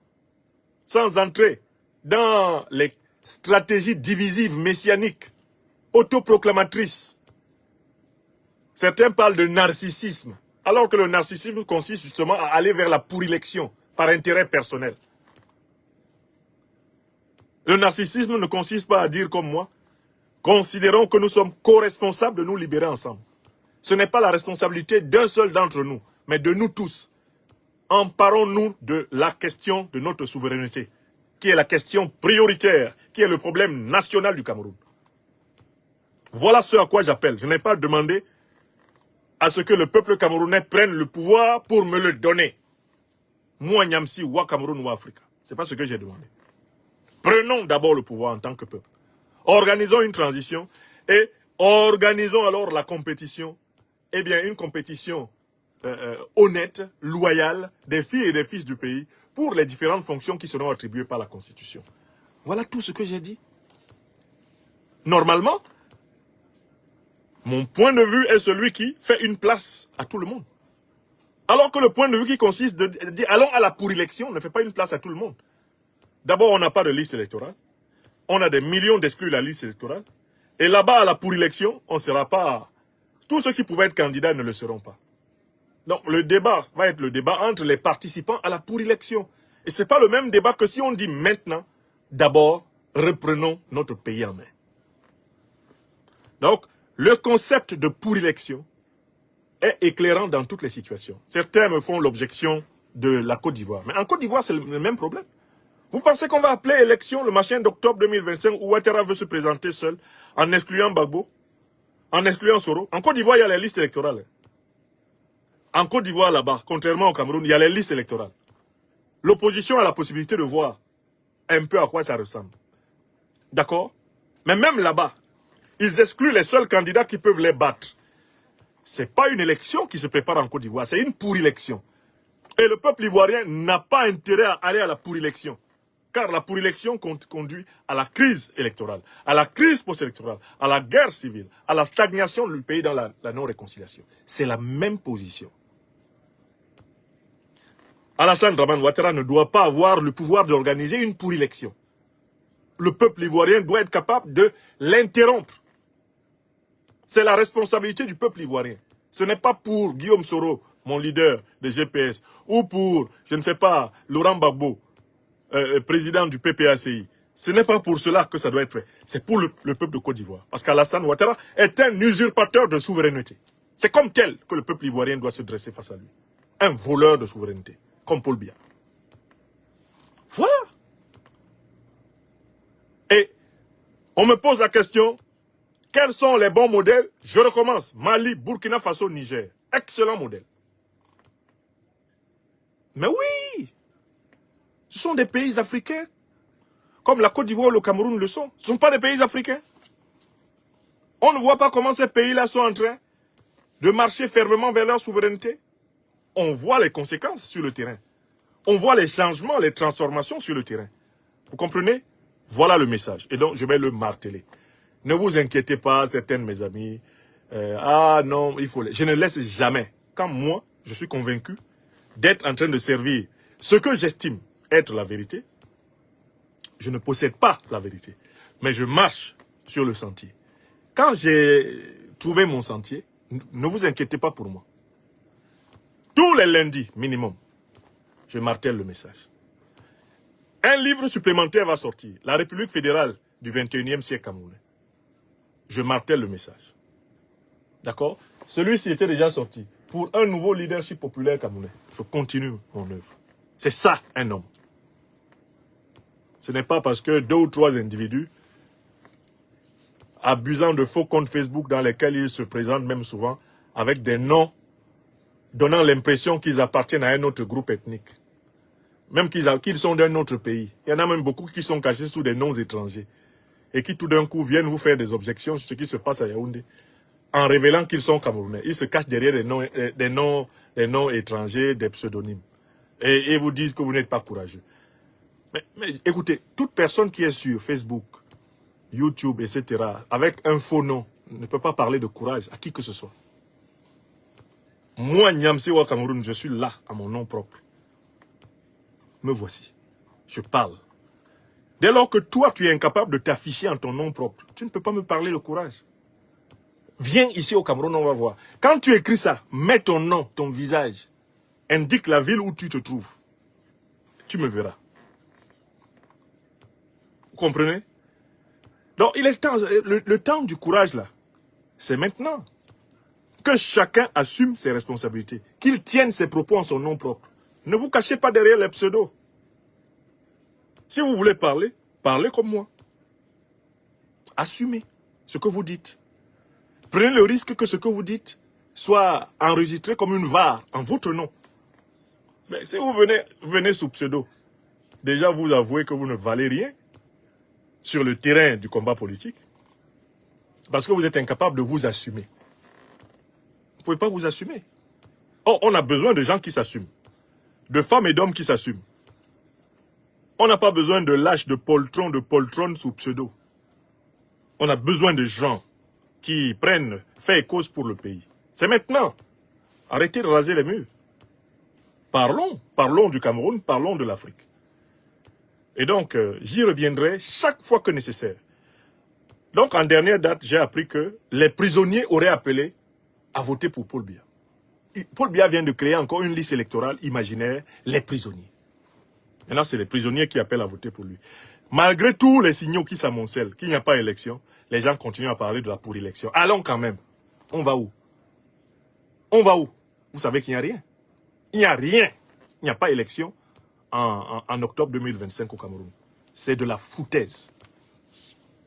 sans entrer dans les stratégies divisives, messianiques, autoproclamatrices, certains parlent de narcissisme, alors que le narcissisme consiste justement à aller vers la pour-élection par intérêt personnel. Le narcissisme ne consiste pas à dire comme moi, considérons que nous sommes co-responsables de nous libérer ensemble. Ce n'est pas la responsabilité d'un seul d'entre nous, mais de nous tous. Emparons-nous de la question de notre souveraineté, qui est la question prioritaire, qui est le problème national du Cameroun. Voilà ce à quoi j'appelle. Je n'ai pas demandé à ce que le peuple camerounais prenne le pouvoir pour me le donner. Moi, Nyamsi, ou Cameroun, ou Afrique. Ce n'est pas ce que j'ai demandé. Prenons d'abord le pouvoir en tant que peuple. Organisons une transition et organisons alors la compétition. Eh bien, une compétition honnête, loyale, des filles et des fils du pays pour les différentes fonctions qui seront attribuées par la Constitution. Voilà tout ce que j'ai dit. Normalement, mon point de vue est celui qui fait une place à tout le monde. Alors que le point de vue qui consiste de dire allons à la pour-élection ne fait pas une place à tout le monde. D'abord, on n'a pas de liste électorale. On a des millions d'exclus de la liste électorale. Et là-bas, à la pour-élection, on ne sera pas... Tous ceux qui pouvaient être candidats ne le seront pas. Donc, le débat va être le débat entre les participants à la pour-élection. Et ce n'est pas le même débat que si on dit maintenant, d'abord, reprenons notre pays en main. Donc, le concept de pour-élection est éclairant dans toutes les situations. Certains me font l'objection de la Côte d'Ivoire. Mais en Côte d'Ivoire, c'est le même problème. Vous pensez qu'on va appeler élection le machin d'octobre 2025 où Ouattara veut se présenter seul en excluant Gbagbo, en excluant Soro? En Côte d'Ivoire, il y a les listes électorales. En Côte d'Ivoire, là-bas, contrairement au Cameroun, il y a les listes électorales. L'opposition a la possibilité de voir un peu à quoi ça ressemble. D'accord? Mais même là-bas, ils excluent les seuls candidats qui peuvent les battre. Ce n'est pas une élection qui se prépare en Côte d'Ivoire, c'est une pour-élection. Et le peuple ivoirien n'a pas intérêt à aller à la pour-élection. Car la pour-élection conduit à la crise électorale, à la crise post-électorale, à la guerre civile, à la stagnation du pays dans la non-réconciliation. C'est la même position. Alassane Dramane Ouattara ne doit pas avoir le pouvoir d'organiser une pour-élection. Le peuple ivoirien doit être capable de l'interrompre. C'est la responsabilité du peuple ivoirien. Ce n'est pas pour Guillaume Soro, mon leader de GPS, ou pour, je ne sais pas, Laurent Gbagbo, président du PPACI. Ce n'est pas pour cela que ça doit être fait. C'est pour le peuple de Côte d'Ivoire. Parce qu'Alassane Ouattara est un usurpateur de souveraineté. C'est comme tel que le peuple ivoirien doit se dresser face à lui. Un voleur de souveraineté, comme Paul Biya. Voilà. Et On me pose la question, quels sont les bons modèles? Je recommence. Mali, Burkina Faso, Niger. Excellent modèle. Mais oui, ce sont des pays africains. Comme la Côte d'Ivoire ou le Cameroun le sont. Ce ne sont pas des pays africains. On ne voit pas comment ces pays-là sont en train de marcher fermement vers leur souveraineté. On voit les conséquences sur le terrain. On voit les changements, les transformations sur le terrain. Vous comprenez? Voilà le message. Et donc, je vais le marteler. Ne vous inquiétez pas, certains de mes amis. Ah non, il faut... Je ne laisse jamais. Quand moi, je suis convaincu d'être en train de servir ce que j'estime être la vérité, je ne possède pas la vérité. Mais je marche sur le sentier. Quand j'ai trouvé mon sentier, ne vous inquiétez pas pour moi. Tous les lundis, minimum, je martèle le message. Un livre supplémentaire va sortir. La République fédérale du 21e siècle camerounais. Je martèle le message. D'accord? Celui-ci était déjà sorti. Pour un nouveau leadership populaire camerounais. Je continue mon œuvre. C'est ça, un homme. Ce n'est pas parce que 2 ou 3 individus, abusant de faux comptes Facebook dans lesquels ils se présentent même souvent, avec des noms donnant l'impression qu'ils appartiennent à un autre groupe ethnique. Même qu'ils sont d'un autre pays. Il y en a même beaucoup qui sont cachés sous des noms étrangers. Et qui tout d'un coup viennent vous faire des objections sur ce qui se passe à Yaoundé. En révélant qu'ils sont Camerounais. Ils se cachent derrière des noms étrangers, des pseudonymes. Et vous disent que vous n'êtes pas courageux. Mais écoutez, toute personne qui est sur Facebook, YouTube, etc., avec un faux nom, ne peut pas parler de courage à qui que ce soit. Moi, Nyamsewa Cameroun, je suis là, à mon nom propre. Me voici. Je parle. Dès lors que toi, tu es incapable de t'afficher en ton nom propre, tu ne peux pas me parler de courage. Viens ici au Cameroun, on va voir. Quand tu écris ça, mets ton nom, ton visage. Indique la ville où tu te trouves. Tu me verras. Vous comprenez? Donc, il est temps, le temps du courage, là, c'est maintenant. Que chacun assume ses responsabilités. Qu'il tienne ses propos en son nom propre. Ne vous cachez pas derrière les pseudos. Si vous voulez parler, parlez comme moi. Assumez ce que vous dites. Prenez le risque que ce que vous dites soit enregistré comme une VAR en votre nom. Mais si vous venez sous pseudo, déjà vous avouez que vous ne valez rien sur le terrain du combat politique. Parce que vous êtes incapable de vous assumer. Vous ne pouvez pas vous assumer. Or, on a besoin de gens qui s'assument. De femmes et d'hommes qui s'assument. On n'a pas besoin de lâches, de poltrons sous pseudo. On a besoin de gens qui prennent fait et cause pour le pays. C'est maintenant. Arrêtez de raser les murs. Parlons du Cameroun, parlons de l'Afrique. Et donc, j'y reviendrai chaque fois que nécessaire. Donc, en dernière date, j'ai appris que les prisonniers auraient appelé à voter pour Paul Biya. Paul Biya vient de créer encore une liste électorale imaginaire, les prisonniers. Maintenant, c'est les prisonniers qui appellent à voter pour lui. Malgré tous les signaux qui s'amoncellent, qu'il n'y a pas élection, les gens continuent à parler de la pour-élection. Allons quand même. On va où? On va où? Vous savez qu'il n'y a rien. Il n'y a rien. Il n'y a pas élection en octobre 2025 au Cameroun. C'est de la foutaise.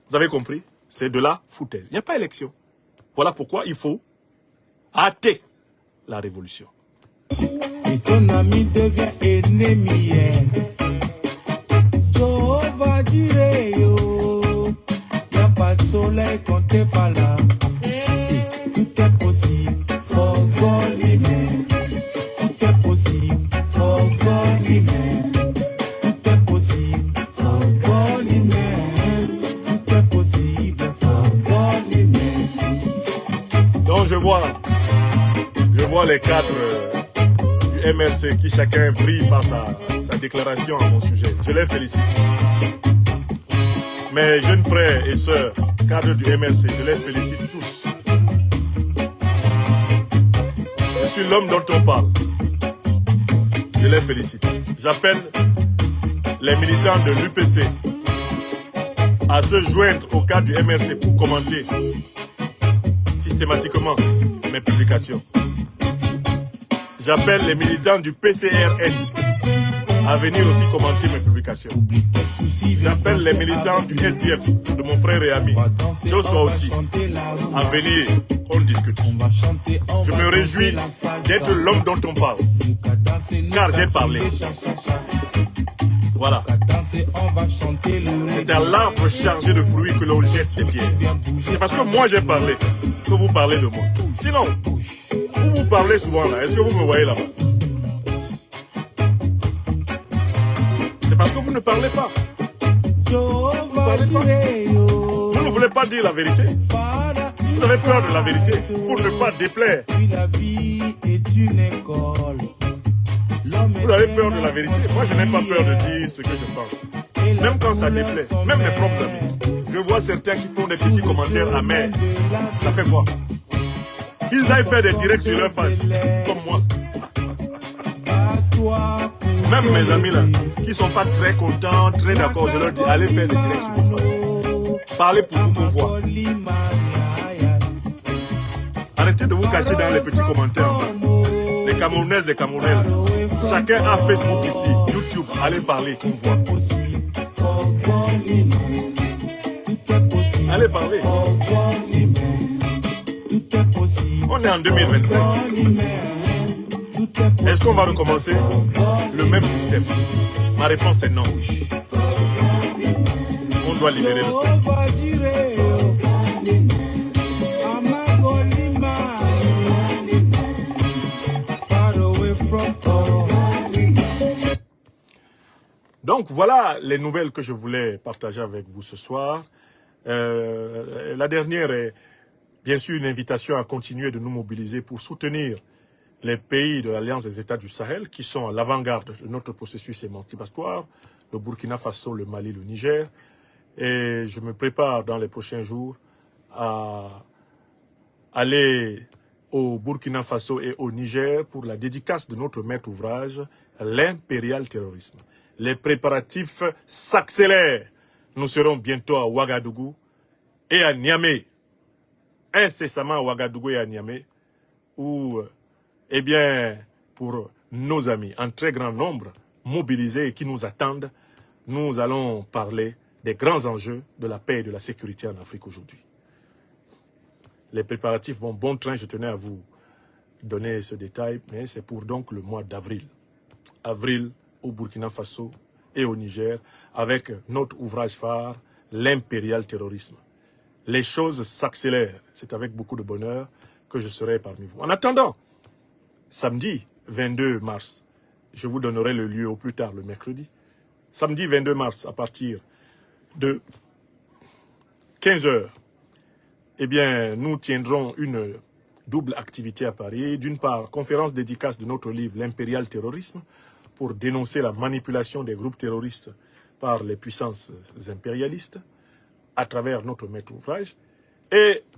Vous avez compris? C'est de la foutaise. Il n'y a pas élection. Voilà pourquoi il faut hâter la révolution. Et ton ami devient ennemi. Jehovah Jireh, yo. Y a pas de soleil quand t'es pas là. Et tout est possible. For God Amen. Tout est possible. For God Amen. Tout est possible. For God Amen. Tout est possible. For God Amen. Donc je vois les cadres du MRC qui chacun brille par sa déclaration à mon sujet. Je les félicite. Mes jeunes frères et sœurs, cadres du MRC, je les félicite tous. Je suis l'homme dont on parle. Je les félicite. J'appelle les militants de l'UPC à se joindre au cadre du MRC pour commenter systématiquement mes publications. J'appelle les militants du PCRN à venir aussi commenter mes publications. explication. J'appelle les militants du SDF, de mon frère et ami, Joshua aussi, à venir, on discute. Je me réjouis d'être l'homme dont on parle, car j'ai parlé. Voilà. C'est à l'arbre chargé de fruits que l'on jette des pierres. C'est parce que moi j'ai parlé que vous parlez de moi. Sinon, vous parlez souvent là. Est-ce que vous me voyez là-bas? C'est parce que vous ne parlez pas. Vous ne parlez pas. Vous ne voulez pas dire la vérité. Vous avez peur de la vérité pour ne pas déplaire. La vie est une école. Vous avez peur de la vérité. Moi, je n'ai pas peur de dire ce que je pense. Même quand ça déplaît, même mes propres amis. Je vois certains qui font des petits commentaires amers. Ça fait quoi? Qu'ils aillent faire des directs sur leur page, comme moi. Même mes amis là, qui ne sont pas très contents, très d'accord, je leur dis, allez faire des directs sur vos pages. Parlez pour vous qu'on voit. Arrêtez de vous cacher dans les petits commentaires. Les Camerounaises, les Camerounais. Chacun a Facebook ici, YouTube. Allez parler, qu'on voit. Allez parler. On est en 2025. Est-ce qu'on va recommencer le même système? Ma réponse est non. On doit libérer le peuple. Donc voilà les nouvelles que je voulais partager avec vous ce soir. La dernière est bien sûr une invitation à continuer de nous mobiliser pour soutenir les pays de l'Alliance des États du Sahel qui sont à l'avant-garde de notre processus émancipatoire, le Burkina Faso, le Mali, le Niger. Et je me prépare dans les prochains jours à aller au Burkina Faso et au Niger pour la dédicace de notre maître ouvrage, l'impérial terrorisme. Les préparatifs s'accélèrent. Nous serons bientôt à Ouagadougou et à Niamey. Incessamment à Ouagadougou et à Niamey, où, eh bien, pour nos amis, en très grand nombre, mobilisés et qui nous attendent, nous allons parler des grands enjeux de la paix et de la sécurité en Afrique aujourd'hui. Les préparatifs vont bon train, je tenais à vous donner ce détail, mais c'est pour donc le mois d'avril. Avril au Burkina Faso et au Niger, avec notre ouvrage phare, l'impérial terrorisme. Les choses s'accélèrent. C'est avec beaucoup de bonheur que je serai parmi vous. En attendant, samedi 22 mars, je vous donnerai le lieu au plus tard, le mercredi. Samedi 22 mars, à partir de 15 h, eh bien, nous tiendrons une double activité à Paris. D'une part, conférence dédicace de notre livre, l'impérial terrorisme, pour dénoncer la manipulation des groupes terroristes par les puissances impérialistes à travers notre maître ouvrage.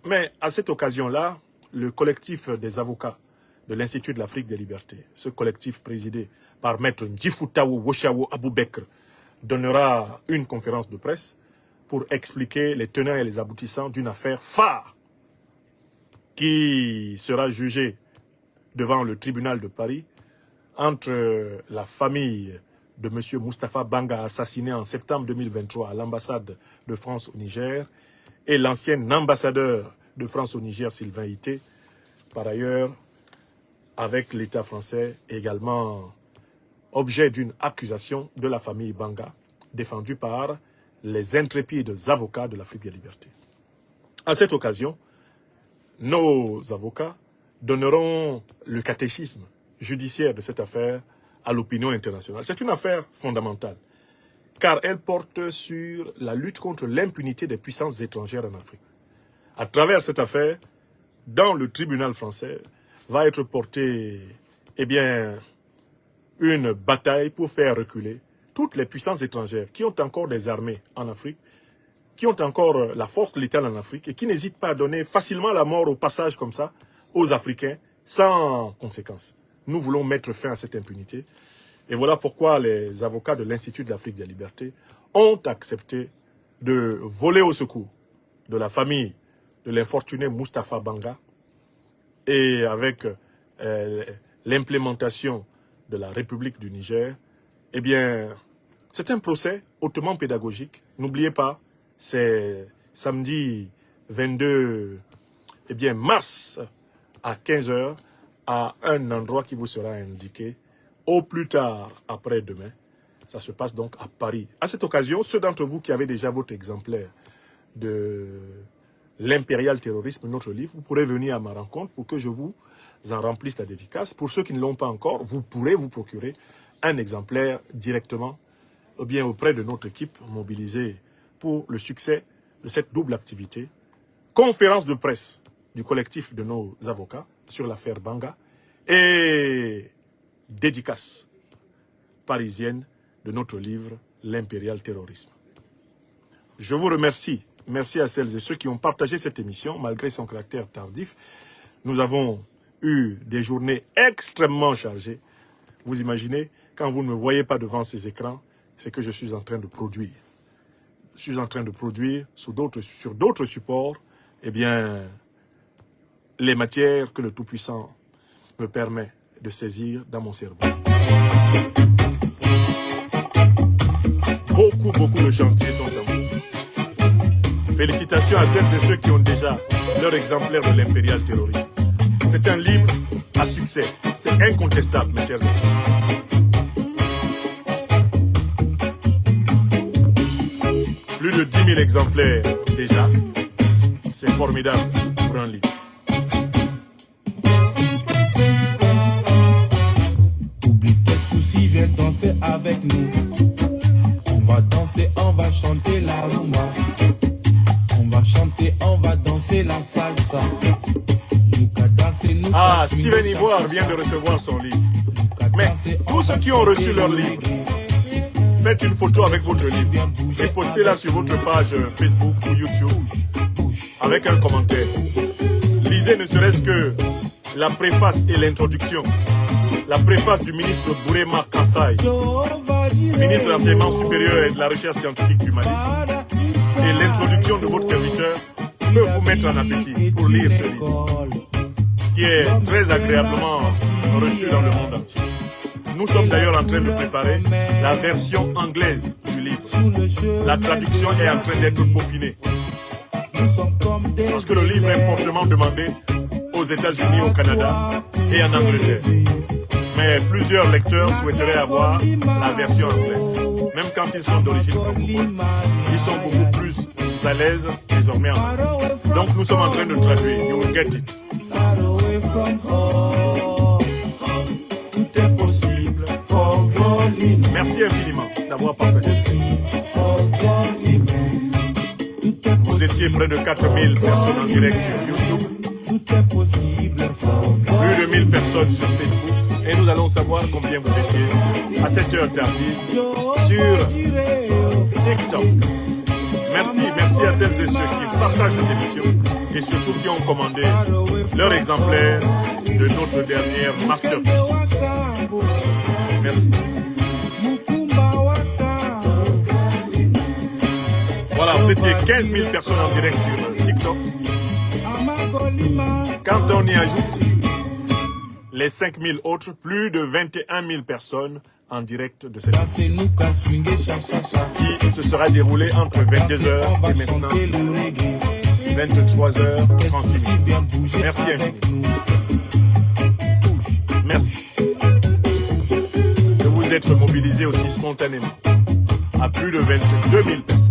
Mais à cette occasion-là, le collectif des avocats de l'Institut de l'Afrique des Libertés, ce collectif présidé par maître Ndjifutawo Woshawo Aboubekr, donnera une conférence de presse pour expliquer les tenants et les aboutissants d'une affaire phare qui sera jugée devant le tribunal de Paris entre la famille de M. Moustapha Banga, assassiné en septembre 2023 à l'ambassade de France au Niger, et l'ancien ambassadeur de France au Niger, Sylvain Ité, par ailleurs, avec l'État français, également objet d'une accusation de la famille Banga, défendue par les intrépides avocats de l'Afrique des libertés. À cette occasion, nos avocats donneront le catéchisme judiciaire de cette affaire à l'opinion internationale. C'est une affaire fondamentale, car elle porte sur la lutte contre l'impunité des puissances étrangères en Afrique. À travers cette affaire, dans le tribunal français, va être portée, eh bien, une bataille pour faire reculer toutes les puissances étrangères qui ont encore des armées en Afrique, qui ont encore la force létale en Afrique et qui n'hésitent pas à donner facilement la mort au passage comme ça aux Africains sans conséquence. Nous voulons mettre fin à cette impunité. Et voilà pourquoi les avocats de l'Institut de l'Afrique des Libertés ont accepté de voler au secours de la famille de l'infortuné Moustapha Banga et avec l'implémentation de la République du Niger, eh bien, C'est un procès hautement pédagogique. N'oubliez pas, c'est samedi 22 mars à 15 h à un endroit qui vous sera indiqué au plus tard après-demain. Ça se passe donc à Paris. À cette occasion, ceux d'entre vous qui avez déjà votre exemplaire de l'impérial terrorisme, notre livre, vous pourrez venir à ma rencontre pour que je vous en remplisse la dédicace. Pour ceux qui ne l'ont pas encore, vous pourrez vous procurer un exemplaire directement ou bien auprès de notre équipe mobilisée pour le succès de cette double activité. Conférence de presse du collectif de nos avocats sur l'affaire Banga et dédicace parisienne de notre livre L'impérial terrorisme. Je vous remercie. Merci à celles et ceux qui ont partagé cette émission malgré son caractère tardif. Nous avons eu des journées extrêmement chargées. Vous imaginez, quand vous ne me voyez pas devant ces écrans, c'est que je suis en train de produire. Je suis en train de produire sur d'autres supports, les matières que le Tout-Puissant me permet de saisir dans mon cerveau. Beaucoup de chantiers sont en vous. Félicitations à celles et ceux qui ont déjà leur exemplaire de l'impérial terrorisme. C'est un livre à succès. C'est incontestable, mes chers amis. Plus de 10 000 exemplaires déjà. C'est formidable pour un livre. Oublie tes soucis, viens danser avec nous. On va danser, on va chanter la rumba. On va chanter, on va danser la salsa. Ah, Steven Ivoire vient de recevoir son livre. Mais tous ceux qui ont reçu leur livre, faites une photo avec votre livre et postez-la sur votre page Facebook ou YouTube avec un commentaire. Lisez ne serait-ce que la préface et l'introduction. La préface du ministre Bourema Kassai, ministre de l'Enseignement supérieur et de la Recherche scientifique du Mali. Et l'introduction de votre serviteur peut vous mettre en appétit pour lire ce livre, qui est très agréablement reçu dans le monde entier. Nous sommes d'ailleurs en train de préparer la version anglaise du livre. La traduction est en train d'être peaufinée. Parce que le livre est fortement demandé aux États-Unis, au Canada et en Angleterre. Mais plusieurs lecteurs souhaiteraient avoir la version anglaise. Même quand ils sont d'origine francophone, ils sont beaucoup plus à l'aise désormais en anglais. Donc nous sommes en train de traduire. You will get it. Tout est possible. Merci infiniment d'avoir partagé cette émission. Vous étiez près de 4000 personnes en direct sur YouTube. Tout est possible. Plus de 1000 personnes sur Facebook. Et nous allons savoir combien vous étiez à cette heure tardive sur TikTok. Merci à celles et ceux qui partagent cette émission et surtout qui ont commandé leur exemplaire de notre dernière masterpiece. Merci. Voilà, vous étiez 15 000 personnes en direct sur TikTok. Quand on y ajoute les 5 000 autres, plus de 21 000 personnes en direct de cette émission qui se sera déroulée entre 22h et maintenant 23h36. Merci infiniment. Merci de vous être mobilisés aussi spontanément à plus de 22 000 personnes.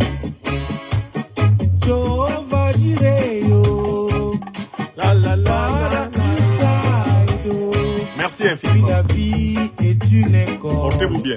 Merci infiniment. Portez-vous bien.